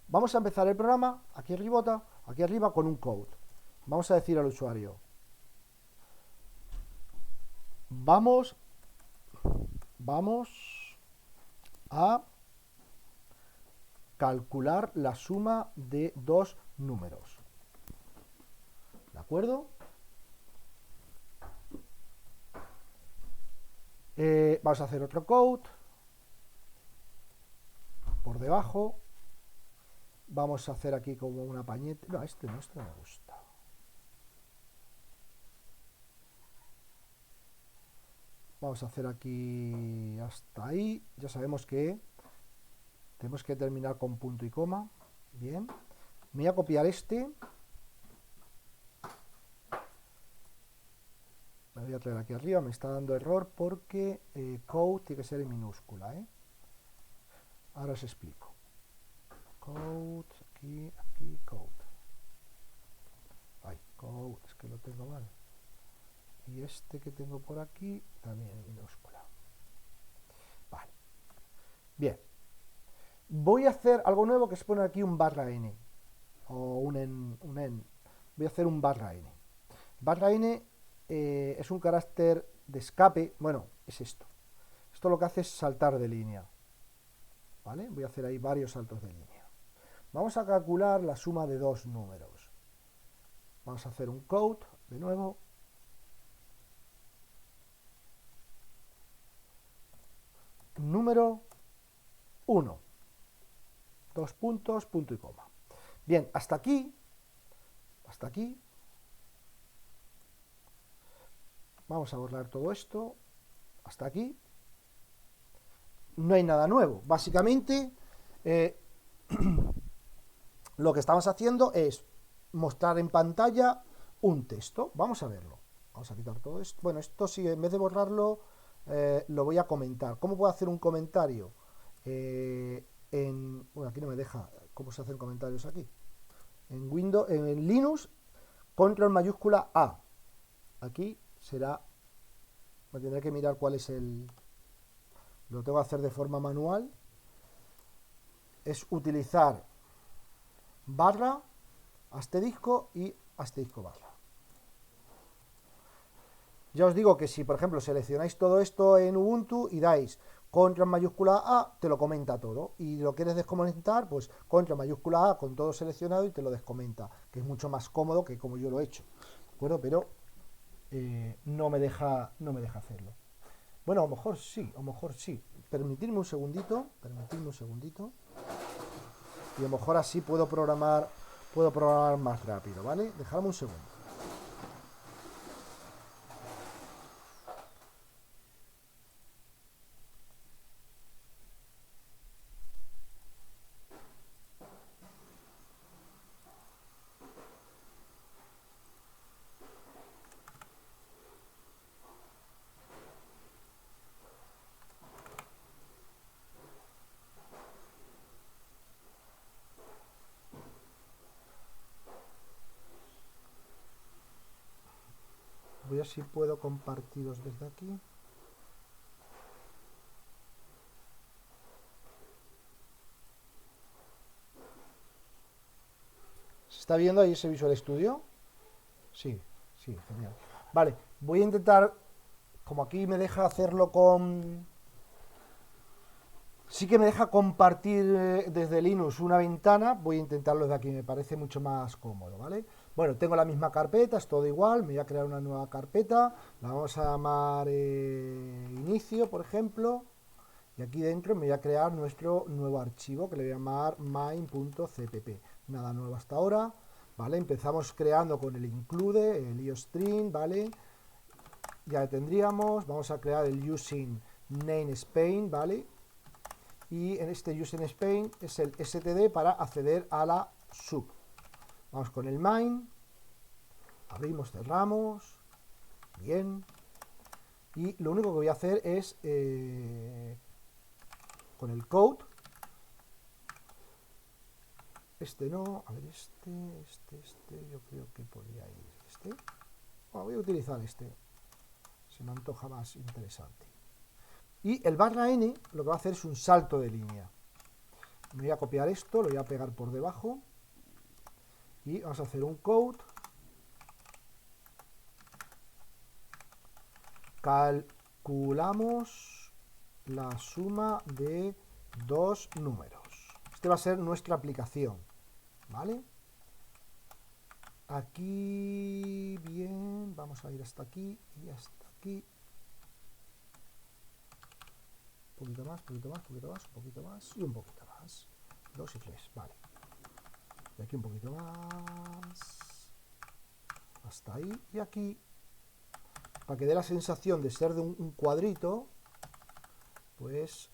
Vamos a empezar el programa, aquí arriba, con un code. Vamos a decir al usuario, vamos a calcular la suma de dos números. ¿De acuerdo? Vamos a hacer otro code por debajo. Vamos a hacer aquí como una pañete. No, este no me gusta. Vamos a hacer aquí hasta ahí. Ya sabemos que tenemos que terminar con punto y coma. Bien. Me voy a copiar este. Me voy a traer aquí arriba. Me está dando error porque code tiene que ser en minúscula. Ahora os explico. Code, aquí, code. Ay, code, es que lo tengo mal. Y este que tengo por aquí también en minúscula. Vale. Bien. Voy a hacer algo nuevo que es poner aquí un barra n. O un en. Voy a hacer un barra n. Barra n es un carácter de escape. Bueno, es esto. Esto lo que hace es saltar de línea. ¿Vale? Voy a hacer ahí varios saltos de línea. Vamos a calcular la suma de dos números. Vamos a hacer un code de nuevo. Número 1. Dos puntos, punto y coma. Bien, hasta aquí. Vamos a borrar todo esto. Hasta aquí. No hay nada nuevo. Básicamente, lo que estamos haciendo es mostrar en pantalla un texto. Vamos a verlo. Vamos a quitar todo esto. Bueno, esto sí, en vez de borrarlo, lo voy a comentar. ¿Cómo puedo hacer un comentario? Bueno, aquí no me deja. ¿Cómo se hacen comentarios aquí? En Windows, en Linux, control mayúscula A. Aquí será. Me tendré que mirar cuál es el. Lo tengo que hacer de forma manual. Es utilizar barra, asterisco y asterisco barra. Ya os digo que si, por ejemplo, seleccionáis todo esto en Ubuntu y dais control mayúscula A, te lo comenta todo. Y lo quieres descomentar, pues control mayúscula A con todo seleccionado y te lo descomenta, que es mucho más cómodo que como yo lo he hecho. ¿De acuerdo? Pero no me deja hacerlo. Bueno, a lo mejor sí. Permitidme un segundito. Y a lo mejor así puedo programar más rápido, ¿vale? Dejadme un segundo. Voy a ver si puedo compartiros desde aquí. ¿Se está viendo ahí ese Visual Studio? Sí, genial. Vale, voy a intentar, como aquí me deja hacerlo con... Sí que me deja compartir desde Linux una ventana, voy a intentarlo desde aquí, me parece mucho más cómodo, ¿vale? Bueno, tengo la misma carpeta, es todo igual, me voy a crear una nueva carpeta, la vamos a llamar inicio, por ejemplo, y aquí dentro me voy a crear nuestro nuevo archivo que le voy a llamar main.cpp. Nada nuevo hasta ahora, ¿vale? Empezamos creando con el include, el iostream, ¿vale? ya tendríamos. Vamos a crear el using name Spain, ¿vale? Y en este using Spain es el std para acceder a la sub. Vamos con el main, abrimos, cerramos, bien. Y lo único que voy a hacer es con el code, este no, a ver, yo creo que podría ir este. Bueno, voy a utilizar este, se me antoja más interesante. Y el /n lo que va a hacer es un salto de línea. Me voy a copiar esto, lo voy a pegar por debajo y vamos a hacer un code. Calculamos la suma de dos números. Este va a ser nuestra aplicación, ¿vale? Aquí, bien, vamos a ir hasta aquí y hasta aquí. Un poquito más, un poquito más, un poquito más, un poquito más y un poquito más. 2 y 3, vale. Y aquí un poquito más. Hasta ahí y aquí. Para que dé la sensación de ser de un cuadrito, pues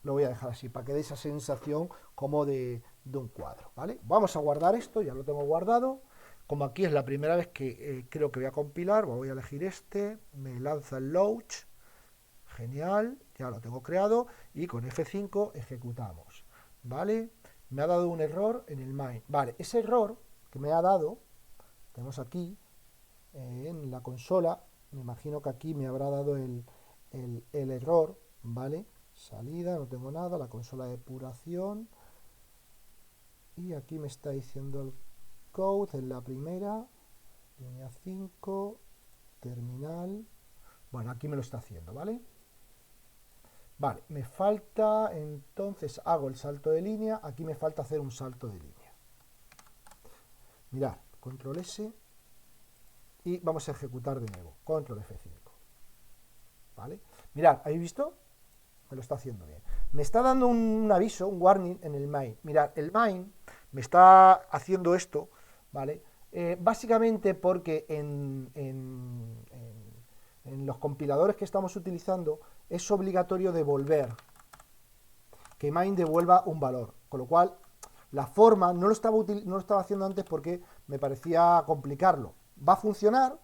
lo voy a dejar así, para que dé esa sensación como de un cuadro, ¿vale? Vamos a guardar esto, ya lo tengo guardado. Como aquí es la primera vez que creo que voy a compilar, voy a elegir este, me lanza el launch. Genial, ya lo tengo creado y con F5 ejecutamos, ¿vale? Me ha dado un error en el main, vale, ese error que me ha dado, tenemos aquí en la consola, me imagino que aquí me habrá dado el error, ¿vale? Salida, no tengo nada, la consola de depuración y aquí me está diciendo el code en la primera, línea 5, terminal, bueno, aquí me lo está haciendo, ¿vale? Vale, me falta, entonces hago el salto de línea, aquí me falta hacer un salto de línea. Mirad, control S y vamos a ejecutar de nuevo, control F5. ¿Vale? Mirad, ¿habéis visto? Me lo está haciendo bien. Me está dando un aviso, un warning en el main. Mirad, el main me está haciendo esto, ¿vale? Básicamente porque en los compiladores que estamos utilizando es obligatorio devolver, que main devuelva un valor, con lo cual la forma no lo estaba haciendo antes porque me parecía complicarlo. Va a funcionar,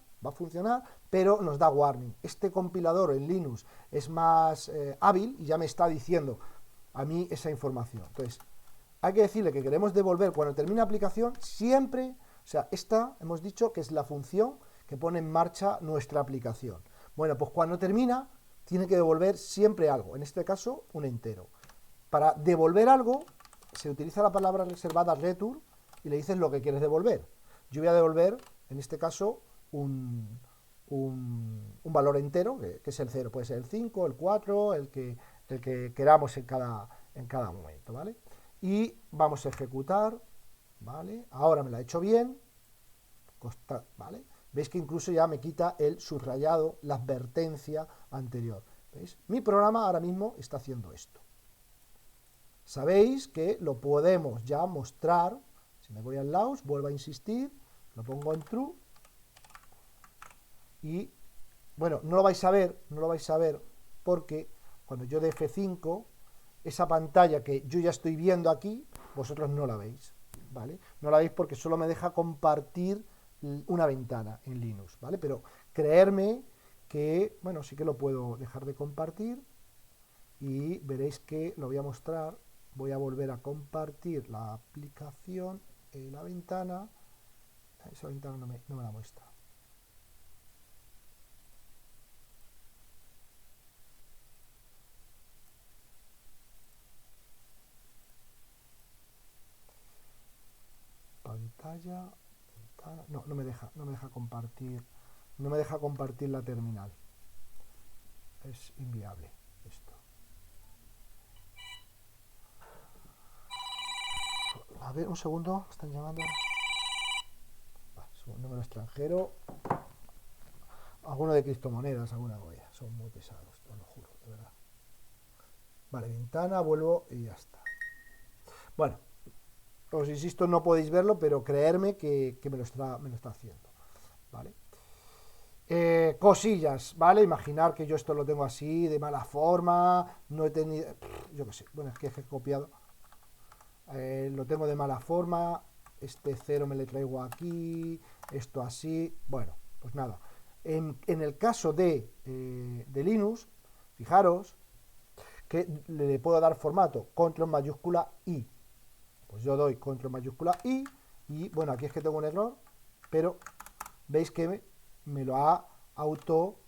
pero nos da warning. Este compilador en Linux es más hábil y ya me está diciendo a mí esa información. Entonces, hay que decirle que queremos devolver cuando termine la aplicación siempre, o sea, esta hemos dicho que es la función que pone en marcha nuestra aplicación. Bueno, pues cuando termina, tiene que devolver siempre algo, en este caso, un entero. Para devolver algo, se utiliza la palabra reservada return y le dices lo que quieres devolver. Yo voy a devolver, en este caso, un valor entero, que es el 0. Puede ser el 5, el 4, el que queramos en cada momento, ¿vale? Y vamos a ejecutar, ¿vale? Ahora me la he hecho bien, ¿vale? Veis que incluso ya me quita el subrayado, la advertencia anterior. ¿Veis? Mi programa ahora mismo está haciendo esto. Sabéis que lo podemos ya mostrar. Si me voy al launch, vuelvo a insistir, lo pongo en true. Y, bueno, no lo vais a ver porque cuando yo dé F5, esa pantalla que yo ya estoy viendo aquí, vosotros no la veis, ¿vale? No la veis porque solo me deja compartir una ventana en Linux, ¿vale? Pero creerme que, bueno, sí que lo puedo dejar de compartir y veréis que lo voy a mostrar. Voy a volver a compartir la aplicación, la ventana. Esa ventana no me la muestra. Pantalla, ventana. No me deja compartir. No me deja compartir la terminal. Es inviable esto. A ver, un segundo, están llamando. Es un número extranjero. Alguno de criptomonedas, alguna cosa. Son muy pesados, os lo juro, de verdad. Vale, ventana, vuelvo y ya está. Bueno, os insisto, no podéis verlo, pero creerme que me lo está haciendo. ¿Vale? Cosillas, ¿vale? Imaginar que yo esto lo tengo así, de mala forma, no he tenido... Yo qué sé, bueno, es que he copiado. Lo tengo de mala forma, este 0 me le traigo aquí, esto así, bueno, pues nada. En el caso de Linux, fijaros que le puedo dar formato control mayúscula I. Pues yo doy control mayúscula I y bueno, aquí es que tengo un error, pero veis que me lo ha auto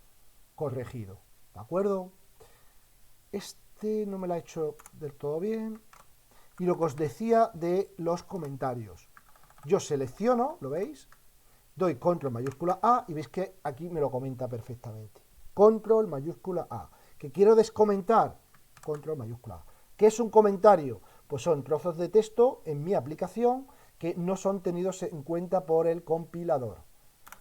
corregido, ¿de acuerdo? Este no me lo ha hecho del todo bien. Y lo que os decía de los comentarios, yo selecciono, ¿lo veis? Doy control mayúscula A y veis que aquí me lo comenta perfectamente. Control mayúscula A. ¿Que quiero descomentar? Control mayúscula A. ¿Qué es un comentario? Pues son trozos de texto en mi aplicación que no son tenidos en cuenta por el compilador.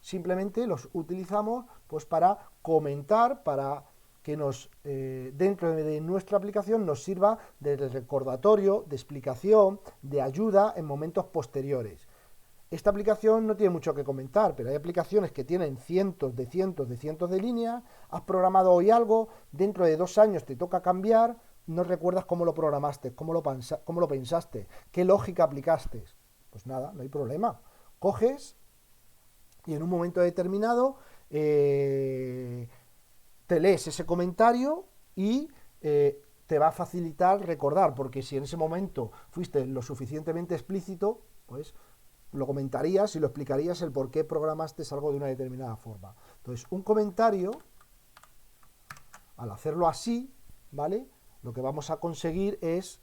Simplemente los utilizamos pues para comentar, para que nos dentro de nuestra aplicación nos sirva de recordatorio, de explicación, de ayuda en momentos posteriores. Esta aplicación no tiene mucho que comentar, pero hay aplicaciones que tienen cientos de líneas, has programado hoy algo, dentro de 2 años te toca cambiar, no recuerdas cómo lo programaste, cómo lo pensaste, qué lógica aplicaste. Pues nada, no hay problema. Coges y en un momento determinado te lees ese comentario y te va a facilitar recordar, porque si en ese momento fuiste lo suficientemente explícito, pues lo comentarías y lo explicarías el por qué programaste algo de una determinada forma. Entonces, un comentario, al hacerlo así, ¿vale? Lo que vamos a conseguir es,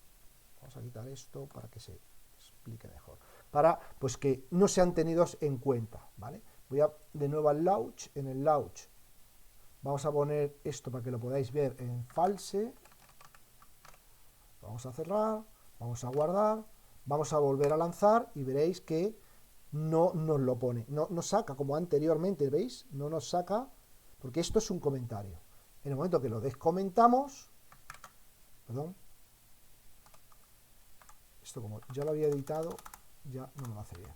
vamos a quitar esto para que se explique mejor, para pues que no sean tenidos en cuenta, ¿vale? Voy a de nuevo al launch, en el launch vamos a poner esto para que lo podáis ver en false, vamos a cerrar, vamos a guardar, vamos a volver a lanzar y veréis que no nos lo pone, no nos saca como anteriormente, ¿veis? No nos saca, porque esto es un comentario. En el momento que lo descomentamos, perdón, esto como ya lo había editado, ya no me lo hace bien.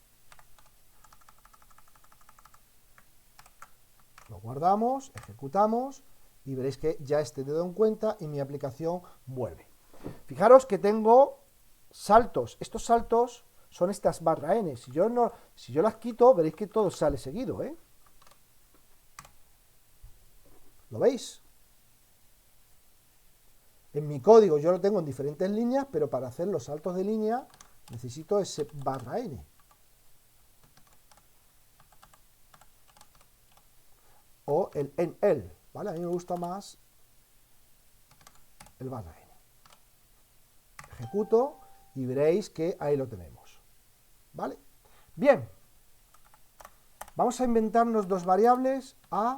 Lo guardamos, ejecutamos y veréis que ya esté tenido en cuenta y mi aplicación vuelve. Fijaros que tengo saltos. Estos saltos son estas barra n. Si yo las quito, veréis que todo sale seguido, ¿eh? ¿Lo veis? En mi código yo lo tengo en diferentes líneas, pero para hacer los saltos de línea necesito ese barra n. O el en el, ¿vale? A mí me gusta más el barra n. Ejecuto y veréis que ahí lo tenemos, ¿vale? Bien, vamos a inventarnos 2 variables, A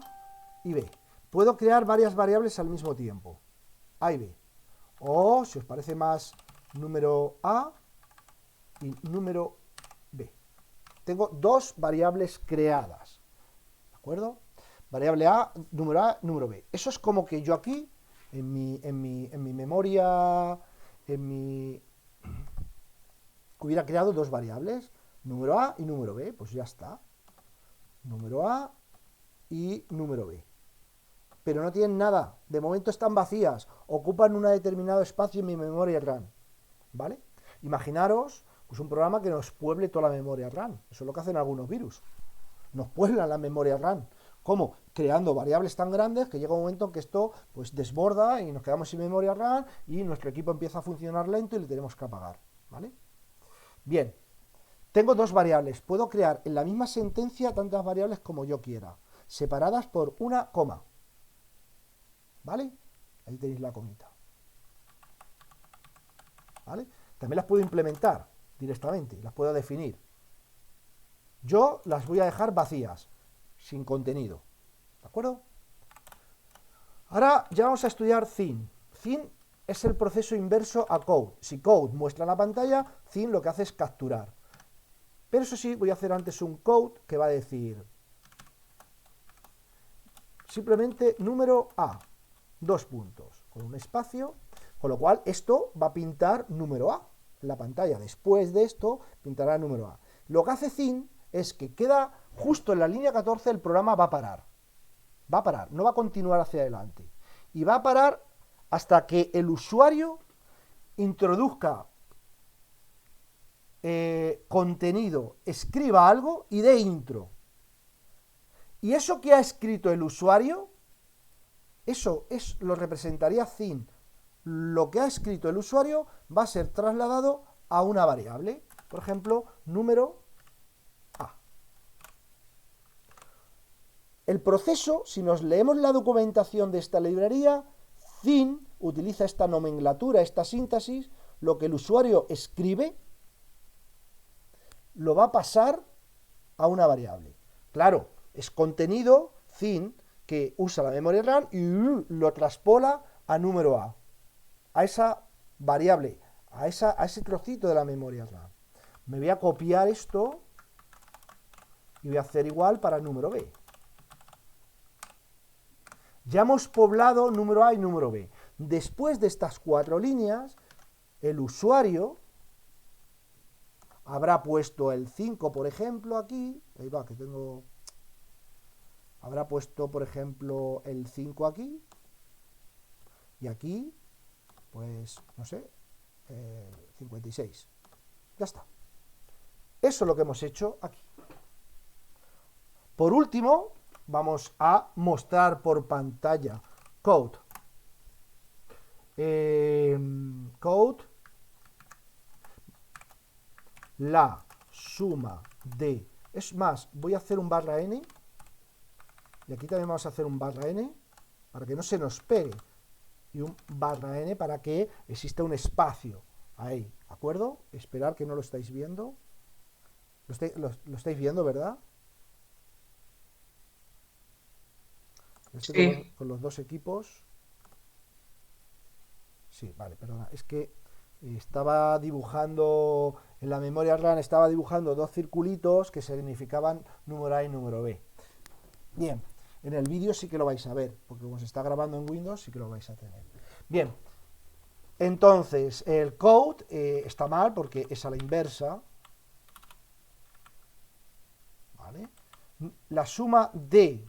y B. Puedo crear varias variables al mismo tiempo, A y B. O, si os parece más, número A y número B. Tengo 2 variables creadas, ¿de acuerdo? Variable A, número B. Eso es como que yo aquí, en mi memoria, hubiera creado 2 variables, número A y número B, pues ya está. Número A y número B. Pero no tienen nada, de momento están vacías, ocupan un determinado espacio en mi memoria RAM, ¿vale? Imaginaros pues un programa que nos pueble toda la memoria RAM, eso es lo que hacen algunos virus, nos pueblan la memoria RAM. ¿Cómo? Creando variables tan grandes que llega un momento en que esto pues desborda y nos quedamos sin memoria RAM y nuestro equipo empieza a funcionar lento y le tenemos que apagar, ¿vale? Bien, tengo 2 variables, puedo crear en la misma sentencia tantas variables como yo quiera, separadas por una coma, ¿vale? Ahí tenéis la comita, ¿vale? También las puedo implementar directamente, las puedo definir. Yo las voy a dejar vacías, sin contenido, ¿de acuerdo? Ahora ya vamos a estudiar Thin. Thin es el proceso inverso a Code. Si Code muestra la pantalla, Thin lo que hace es capturar. Pero eso sí, voy a hacer antes un code que va a decir simplemente número A, 2 puntos, con un espacio, con lo cual esto va a pintar número A en la pantalla. Después de esto, pintará número A. Lo que hace Thin es que queda justo en la línea 14, el programa va a parar. Va a parar, no va a continuar hacia adelante. Y va a parar hasta que el usuario introduzca contenido, escriba algo y dé intro. Y eso que ha escrito el usuario, eso lo representaría thin. Lo que ha escrito el usuario va a ser trasladado a una variable. Por ejemplo, número A. El proceso, si nos leemos la documentación de esta librería, thin utiliza esta nomenclatura, esta síntesis, lo que el usuario escribe lo va a pasar a una variable. Claro, es contenido thin que usa la memoria RAM y lo traspola a número a esa variable, a ese trocito de la memoria RAM. Me voy a copiar esto y voy a hacer igual para número B. Ya hemos poblado número A y número B. Después de estas 4 líneas, el usuario habrá puesto el 5, por ejemplo, aquí. Ahí va, que tengo... Habrá puesto, por ejemplo, el 5 aquí. Y aquí, pues, no sé, 56. Ya está. Eso es lo que hemos hecho aquí. Por último, vamos a mostrar por pantalla code. Code, la suma de... Es más, voy a hacer un barra n. Y aquí también vamos a hacer un barra n para que no se nos pegue. Y un barra n para que exista un espacio ahí. ¿De acuerdo? Esperar que no lo estáis viendo. Lo estáis viendo, ¿verdad? Sí. Con los dos equipos. Sí, vale, perdona. Es que estaba dibujando, en la memoria RAM estaba dibujando 2 circulitos que significaban número A y número B. Bien, en el vídeo sí que lo vais a ver, porque como se está grabando en Windows sí que lo vais a tener. Bien, entonces el code está mal porque es a la inversa. ¿Vale? La suma de...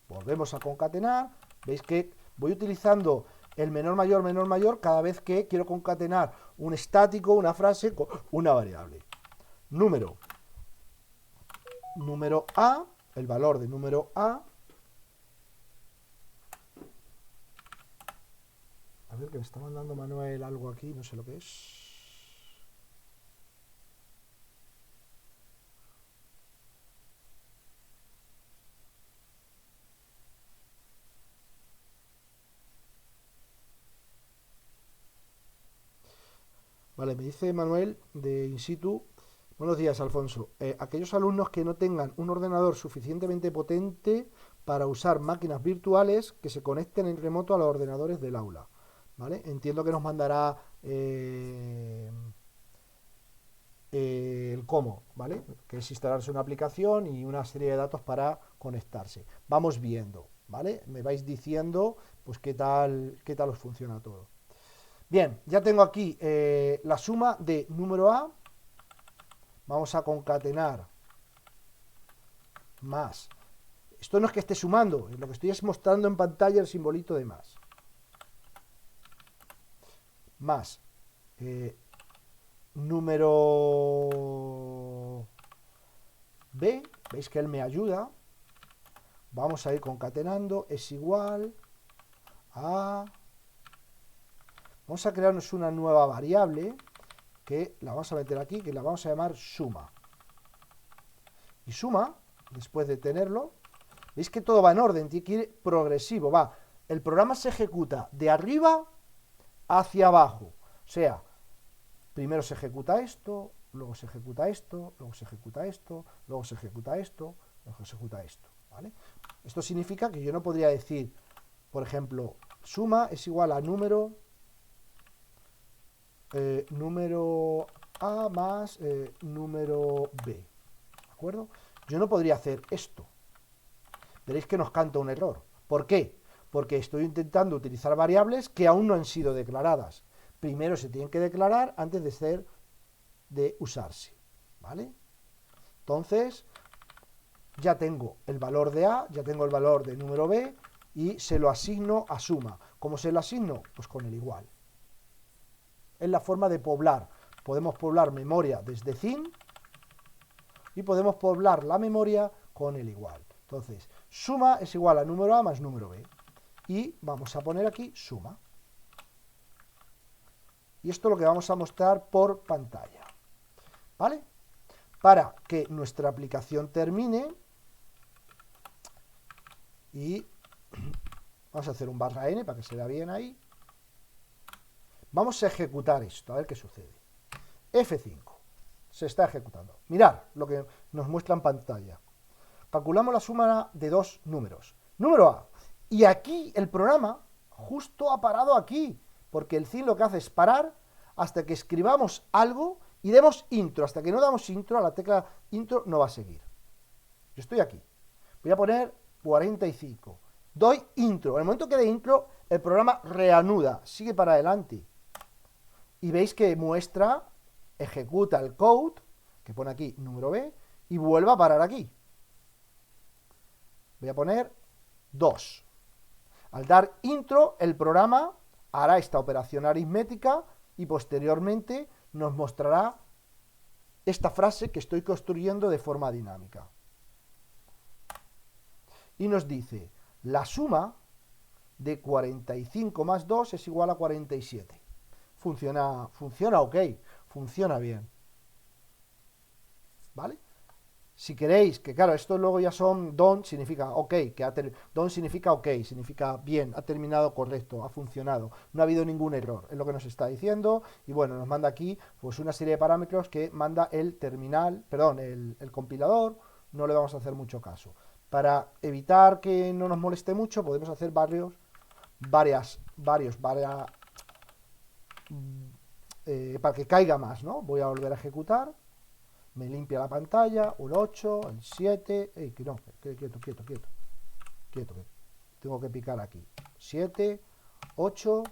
Volvemos a concatenar. Veis que voy utilizando el menor mayor cada vez que quiero concatenar un estático, una frase con una variable. Número A, el valor de número A. A ver, que me está mandando Manuel algo aquí, no sé lo que es. Vale, me dice Manuel de In situ. Buenos días, Alfonso. Aquellos alumnos que no tengan un ordenador suficientemente potente para usar máquinas virtuales que se conecten en remoto a los ordenadores del aula. ¿Vale? Entiendo que nos mandará el cómo, ¿vale? Que es instalarse una aplicación y una serie de datos para conectarse. Vamos viendo, ¿vale? Me vais diciendo pues qué tal os funciona todo. Bien, ya tengo aquí la suma de número A. Vamos a concatenar más. Esto no es que esté sumando, lo que estoy es mostrando en pantalla el simbolito de más. Más número B, veis que él me ayuda. Vamos a ir concatenando, es igual a... Vamos a crearnos una nueva variable que la vamos a meter aquí, que la vamos a llamar suma. Y suma, después de tenerlo, veis que todo va en orden, tiene que ir progresivo, va. El programa se ejecuta de arriba hacia abajo. O sea, primero se ejecuta esto, luego se ejecuta esto, luego se ejecuta esto, luego se ejecuta esto, luego se ejecuta esto, ¿vale? Esto significa que yo no podría decir, por ejemplo, suma es igual a número A más número B, ¿de acuerdo? Yo no podría hacer esto. Veréis que nos canta un error. ¿Por qué? Porque estoy intentando utilizar variables que aún no han sido declaradas. Primero se tienen que declarar antes de usarse, ¿vale? Entonces, ya tengo el valor de A, ya tengo el valor de número B y se lo asigno a suma. ¿Cómo se lo asigno? Pues con el igual. Es la forma de poblar. Podemos poblar memoria desde CIN y podemos poblar la memoria con el igual. Entonces, suma es igual a número A más número B. Y vamos a poner aquí suma. Y esto es lo que vamos a mostrar por pantalla. ¿Vale? Para que nuestra aplicación termine, y vamos a hacer un /n para que se vea bien ahí. Vamos a ejecutar esto, a ver qué sucede. F5. Se está ejecutando. Mirad lo que nos muestra en pantalla. Calculamos la suma de dos números. Número A. Y aquí el programa justo ha parado aquí, porque el CIN lo que hace es parar hasta que escribamos algo y demos intro. Hasta que no damos intro, a la tecla intro no va a seguir. Yo estoy aquí. Voy a poner 45. Doy intro. En el momento que dé intro, el programa reanuda, sigue para adelante. Y veis que muestra, ejecuta el code, que pone aquí número B, y vuelve a parar aquí. Voy a poner 2. Al dar intro, el programa hará esta operación aritmética y posteriormente nos mostrará esta frase que estoy construyendo de forma dinámica. Y nos dice, la suma de 45 más 2 es igual a 47. Funciona ok, funciona bien. ¿Vale? Si queréis, que claro, esto luego ya son done, significa ok, done significa ok, significa bien, ha terminado correcto, ha funcionado, no ha habido ningún error, es lo que nos está diciendo, y bueno, nos manda aquí pues una serie de parámetros que manda el terminal, perdón, el compilador, no le vamos a hacer mucho caso. Para evitar que no nos moleste mucho, podemos hacer para que caiga más, ¿no? Voy a volver a ejecutar. Me limpia la pantalla, un 8, el 7, que no, quieto, tengo que picar aquí, 7, 8,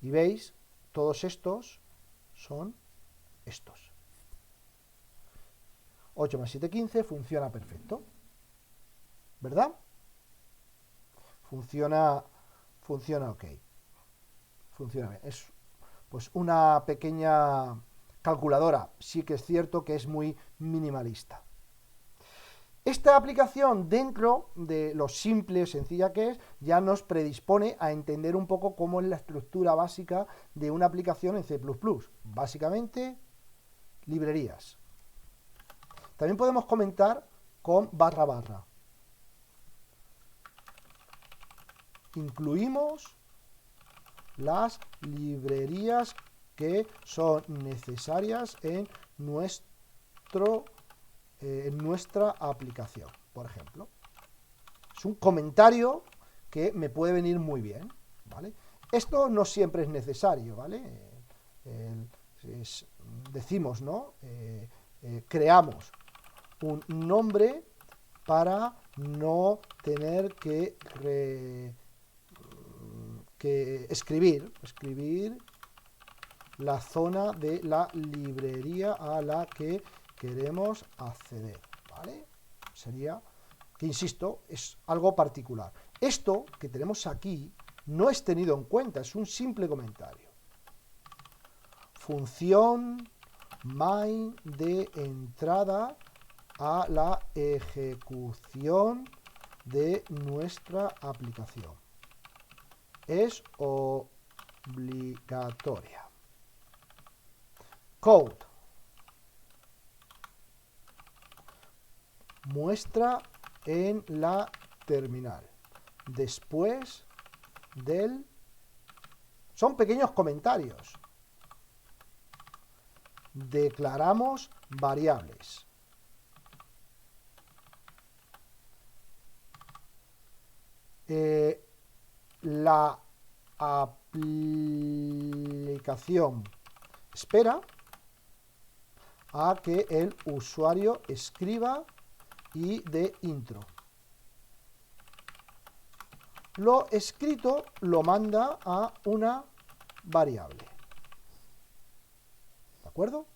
y veis, todos estos son estos. 8 más 7, 15, funciona perfecto, ¿verdad? Funciona ok, funciona bien, es pues una pequeña calculadora, sí que es cierto que es muy minimalista. Esta aplicación, dentro de lo simple, sencilla que es, ya nos predispone a entender un poco cómo es la estructura básica de una aplicación en C++. Básicamente, librerías. También podemos comentar con //. Incluimos las librerías que son necesarias en nuestra aplicación, por ejemplo. Es un comentario que me puede venir muy bien, ¿vale? Esto no siempre es necesario, ¿vale? Decimos, ¿no? Creamos un nombre para no tener que escribir la zona de la librería a la que queremos acceder, ¿vale? Sería, que insisto, es algo particular. Esto que tenemos aquí no es tenido en cuenta, es un simple comentario. Función main de entrada a la ejecución de nuestra aplicación. Es obligatoria. Code. Muestra en la terminal. Después del... Son pequeños comentarios. Declaramos variables. La aplicación espera a que el usuario escriba y dé intro. Lo escrito lo manda a una variable. ¿De acuerdo?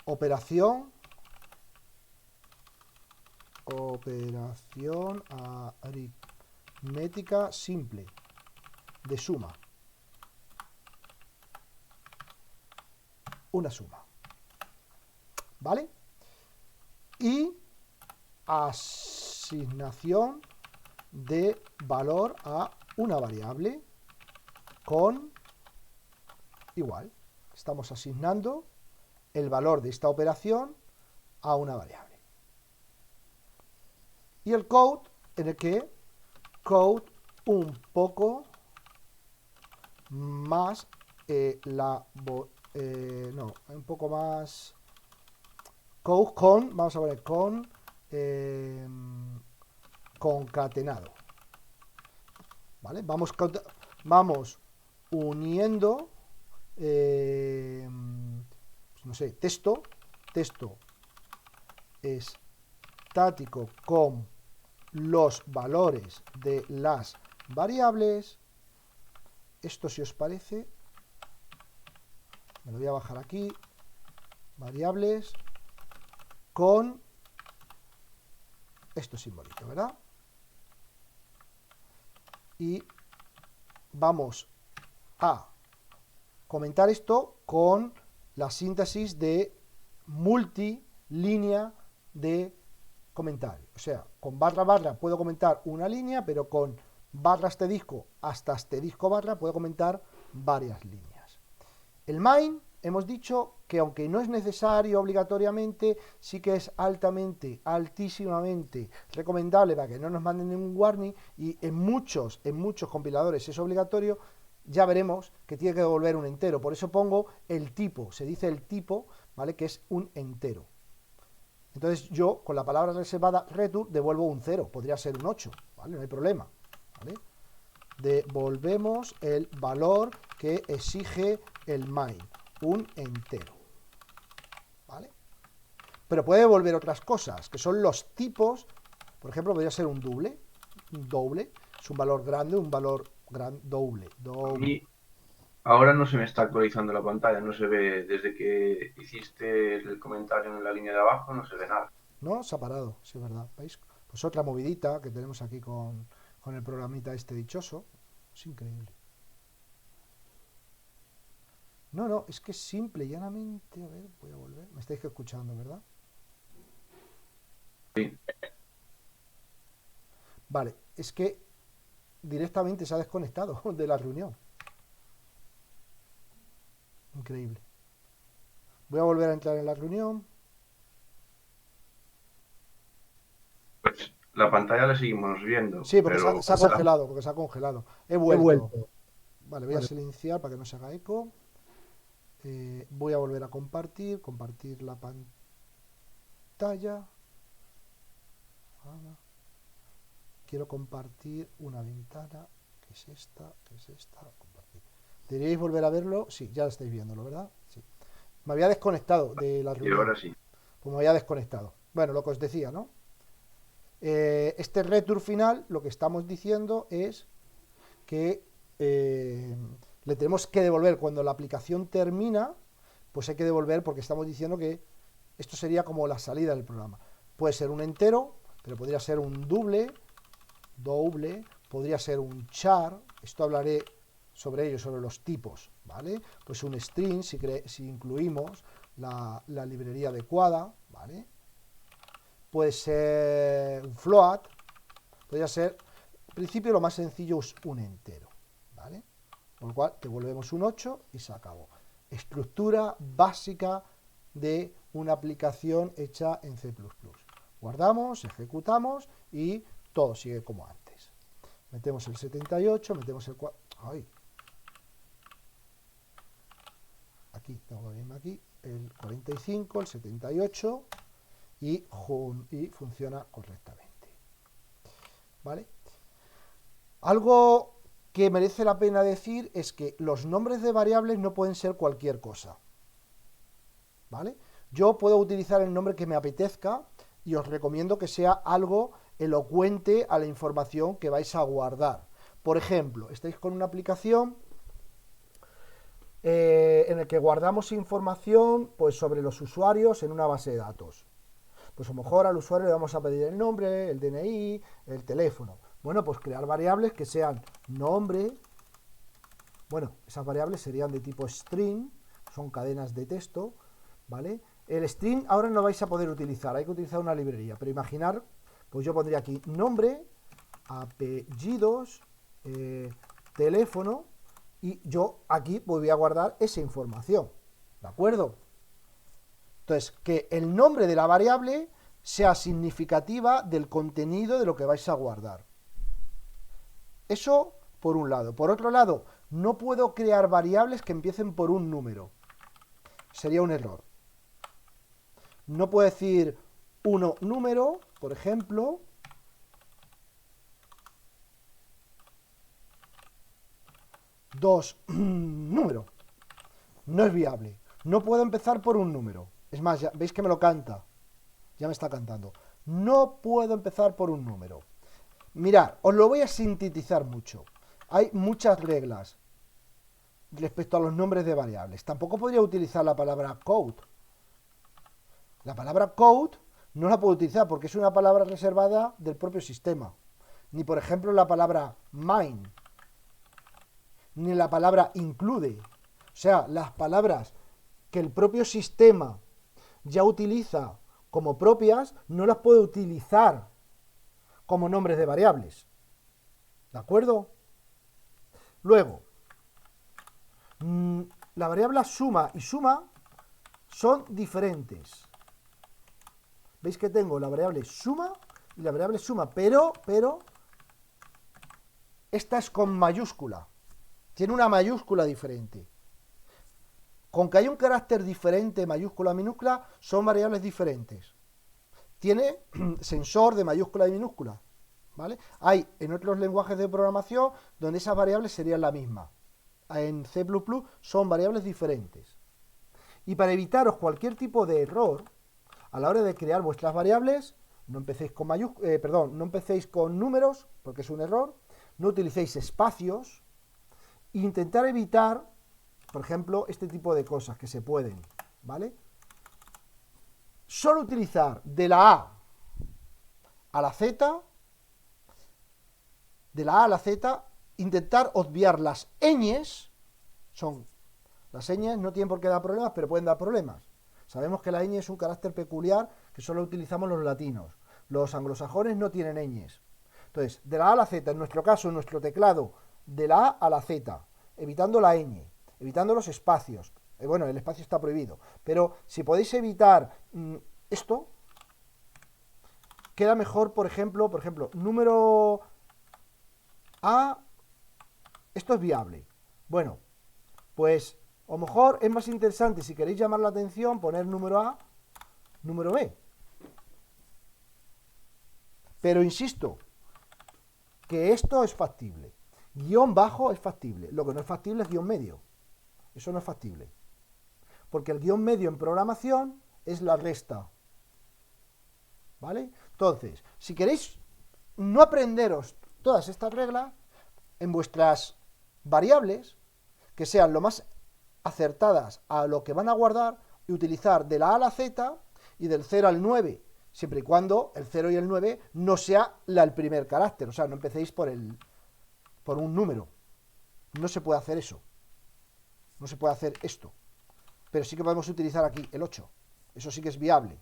operación aritmética simple de suma. Una suma. ¿Vale? Y asignación de valor a una variable con igual. Estamos asignando el valor de esta operación a una variable. Y el code, en el que code un poco más un poco más code con, vamos a poner con concatenado. ¿Vale? Vamos uniendo no sé, texto estático con los valores de las variables. Esto, si os parece, me lo voy a bajar aquí, variables con esto simbolito, ¿verdad? Y vamos a comentar esto con la síntesis de multilínea de comentario. O sea, con barra barra puedo comentar una línea, pero con barra asterisco hasta asterisco barra puedo comentar varias líneas. El main, hemos dicho que aunque no es necesario obligatoriamente, sí que es altísimamente recomendable para que no nos manden ningún warning, y en muchos compiladores es obligatorio. Ya veremos que tiene que devolver un entero, por eso pongo el tipo, se dice el tipo, ¿vale? Que es un entero. Entonces yo, con la palabra reservada return, devuelvo un 0, podría ser un 8, ¿vale? No hay problema, ¿vale? Devolvemos el valor que exige el main, un entero, ¿vale? Pero puede devolver otras cosas, que son los tipos. Por ejemplo, podría ser un doble, es un valor grande, un valor doble. A mí ahora no se me está actualizando la pantalla, no se ve, desde que hiciste el comentario en la línea de abajo, no se ve nada. No, se ha parado, sí es verdad. ¿Veis? Pues otra movidita que tenemos aquí con el programita este dichoso. Es increíble. No, es que es simple y llanamente. A ver, voy a volver. Me estáis escuchando, ¿verdad? Sí. Vale, es que directamente se ha desconectado de la reunión. Increíble. Voy a volver a entrar en la reunión. Pues la pantalla la seguimos viendo, Sí, porque pero se ha congelado, He vuelto. Vale, voy a silenciar para que no se haga eco. Voy a volver a compartir la pantalla. Quiero compartir una ventana, que es esta, compartir. ¿Deberíais volver a verlo? Sí, ya estáis viéndolo, ¿verdad? Sí. Me había desconectado de la reunión. Y ahora sí. Pues me había desconectado. Bueno, lo que os decía, ¿no? Este return final, lo que estamos diciendo es que le tenemos que devolver cuando la aplicación termina, pues hay que devolver, porque estamos diciendo que esto sería como la salida del programa. Puede ser un entero, pero podría ser un doble, podría ser un char. Esto hablaré sobre ello, sobre los tipos, ¿vale? Pues un string, si incluimos la librería adecuada, ¿vale? Puede ser un float, podría ser, en principio lo más sencillo es un entero, ¿vale? Con lo cual devolvemos un 8 y se acabó. Estructura básica de una aplicación hecha en C++. Guardamos, ejecutamos y todo sigue como antes. Metemos el 78, metemos el 4... ¡Ay! Aquí, tengo que venirme aquí, el 45, el 78 y funciona correctamente. ¿Vale? Algo que merece la pena decir es que los nombres de variables no pueden ser cualquier cosa. ¿Vale? Yo puedo utilizar el nombre que me apetezca y os recomiendo que sea algo elocuente a la información que vais a guardar. Por ejemplo, estáis con una aplicación en el que guardamos información pues, sobre los usuarios en una base de datos. Pues a lo mejor al usuario le vamos a pedir el nombre, el DNI, el teléfono. Bueno, pues crear variables que sean nombre. Bueno, esas variables serían de tipo string, son cadenas de texto, ¿vale? El string ahora no vais a poder utilizar, hay que utilizar una librería, pero imaginar, pues yo pondría aquí nombre, apellidos, teléfono, y yo aquí voy a guardar esa información, ¿de acuerdo? Entonces, que el nombre de la variable sea significativa del contenido de lo que vais a guardar. Eso por un lado. Por otro lado, no puedo crear variables que empiecen por un número. Sería un error. No puedo decir 1 número, por ejemplo, 2 número. No es viable. No puedo empezar por un número. Es más, ya, veis que me lo canta. Ya me está cantando. No puedo empezar por un número. Mirad, os lo voy a sintetizar mucho. Hay muchas reglas respecto a los nombres de variables. Tampoco podría utilizar la palabra code. La palabra code no la puedo utilizar porque es una palabra reservada del propio sistema. Ni, por ejemplo, la palabra main. Ni la palabra include. O sea, las palabras que el propio sistema ya utiliza como propias, no las puedo utilizar como nombres de variables. ¿De acuerdo? Luego, la variable suma y suma son diferentes. ¿Veis que tengo la variable suma y la variable suma? Pero, esta es con mayúscula. Tiene una mayúscula diferente. Con que hay un carácter diferente, mayúscula, minúscula, son variables diferentes. Tiene sensor de mayúscula y minúscula, ¿vale? Hay en otros lenguajes de programación donde esas variables serían la misma. En C++ son variables diferentes. Y para evitaros cualquier tipo de error, a la hora de crear vuestras variables, no empecéis con no empecéis con números, porque es un error, no utilicéis espacios, e intentar evitar, por ejemplo, este tipo de cosas que se pueden, ¿vale? Solo utilizar de la a la Z, de la A a la Z, intentar obviar las ñes, las ñes no tienen por qué dar problemas, pero pueden dar problemas. Sabemos que la ñ es un carácter peculiar que solo utilizamos los latinos. Los anglosajones no tienen ñes. Entonces, de la A a la Z, en nuestro caso, en nuestro teclado, de la A a la Z, evitando la ñ, evitando los espacios. Bueno, el espacio está prohibido, pero si podéis evitar esto, queda mejor, por ejemplo, número A, esto es viable. Bueno, pues a lo mejor es más interesante, si queréis llamar la atención, poner número A, número B. Pero insisto, que esto es factible. Guión bajo es factible. Lo que no es factible es guión medio. Eso no es factible. Porque el guión medio en programación es la resta. ¿Vale? Entonces, si queréis no aprenderos todas estas reglas, en vuestras variables, que sean lo más acertadas a lo que van a guardar, y utilizar de la A a la Z y del 0 al 9, siempre y cuando el 0 y el 9 no sea el primer carácter. O sea, no empecéis por un número. No se puede hacer eso. No se puede hacer esto. Pero sí que podemos utilizar aquí el 8. Eso sí que es viable.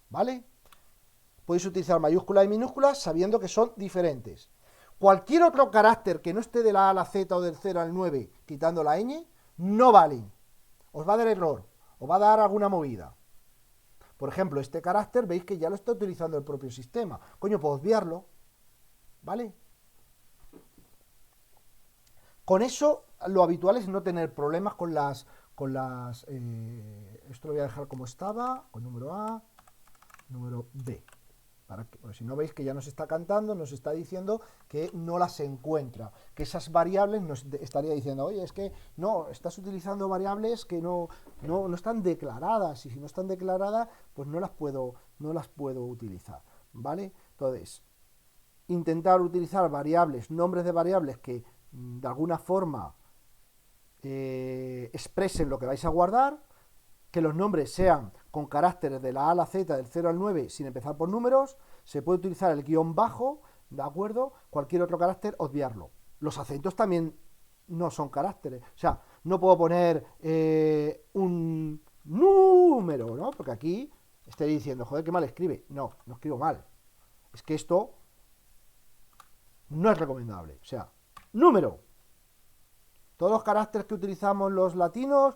¿Vale? Podéis utilizar mayúsculas y minúsculas sabiendo que son diferentes. Cualquier otro carácter que no esté de la A a la Z o del 0 al 9, quitando la ñ, no vale. Os va a dar error. Os va a dar alguna movida. Por ejemplo, este carácter, veis que ya lo está utilizando el propio sistema. Coño, puedo obviarlo. ¿Vale? Con eso, lo habitual es no tener problemas con las... esto lo voy a dejar como estaba, con número A, número B. Porque si no veis que ya nos está cantando, nos está diciendo que no las encuentra, que esas variables nos estaría diciendo, oye, es que no, estás utilizando variables que no están declaradas, y si no están declaradas, pues no las puedo utilizar, ¿vale? Entonces, intentar utilizar variables, nombres de variables que de alguna forma expresen lo que vais a guardar, que los nombres sean con caracteres de la A a la Z, del 0 al 9, sin empezar por números. Se puede utilizar el guión bajo, ¿de acuerdo? Cualquier otro carácter, obviarlo. Los acentos también no son caracteres. O sea, no puedo poner un número, ¿no? Porque aquí estoy diciendo, joder, qué mal escribe. No, no escribo mal. Es que esto no es recomendable. O sea, número. Todos los caracteres que utilizamos los latinos,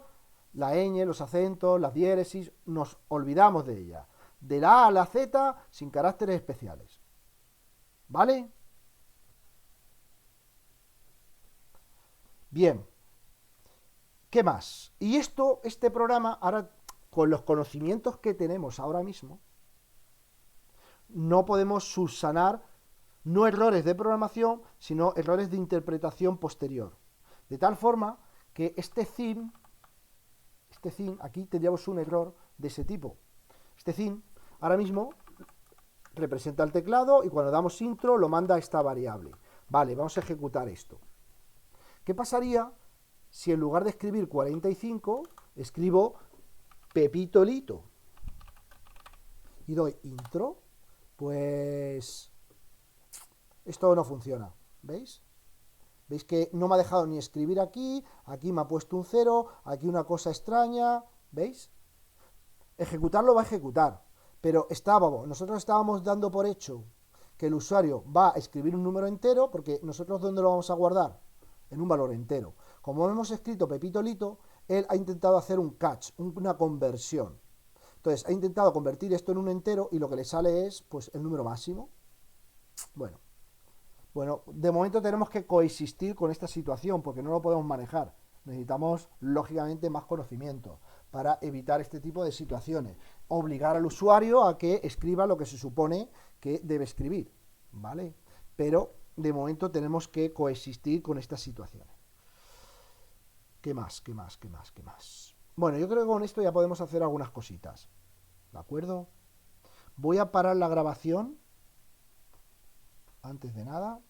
la ñ, los acentos, las diéresis, nos olvidamos de ella. De la A a la Z, sin caracteres especiales. ¿Vale? Bien. ¿Qué más? Y este programa, ahora, con los conocimientos que tenemos ahora mismo, no podemos subsanar no errores de programación, sino errores de interpretación posterior. De tal forma que este theme, aquí tendríamos un error de ese tipo. Este theme, ahora mismo, representa el teclado y cuando damos intro lo manda a esta variable. Vale, vamos a ejecutar esto. ¿Qué pasaría si en lugar de escribir 45, escribo Pepito Lito? Y doy intro, pues esto no funciona, ¿veis? ¿Veis que no me ha dejado ni escribir aquí? Aquí me ha puesto un 0, aquí una cosa extraña, ¿veis? Ejecutarlo va a ejecutar, pero nosotros estábamos dando por hecho que el usuario va a escribir un número entero, porque nosotros ¿dónde lo vamos a guardar? En un valor entero. Como hemos escrito Pepito Lito, él ha intentado hacer un catch, una conversión. Entonces, ha intentado convertir esto en un entero y lo que le sale es, pues, el número máximo. Bueno, de momento tenemos que coexistir con esta situación porque no lo podemos manejar. Necesitamos, lógicamente, más conocimiento para evitar este tipo de situaciones. Obligar al usuario a que escriba lo que se supone que debe escribir, ¿vale? Pero, de momento, tenemos que coexistir con estas situaciones. ¿Qué más? ¿Qué más? ¿Qué más? ¿Qué más? Bueno, yo creo que con esto ya podemos hacer algunas cositas. ¿De acuerdo? Voy a parar la grabación antes de nada.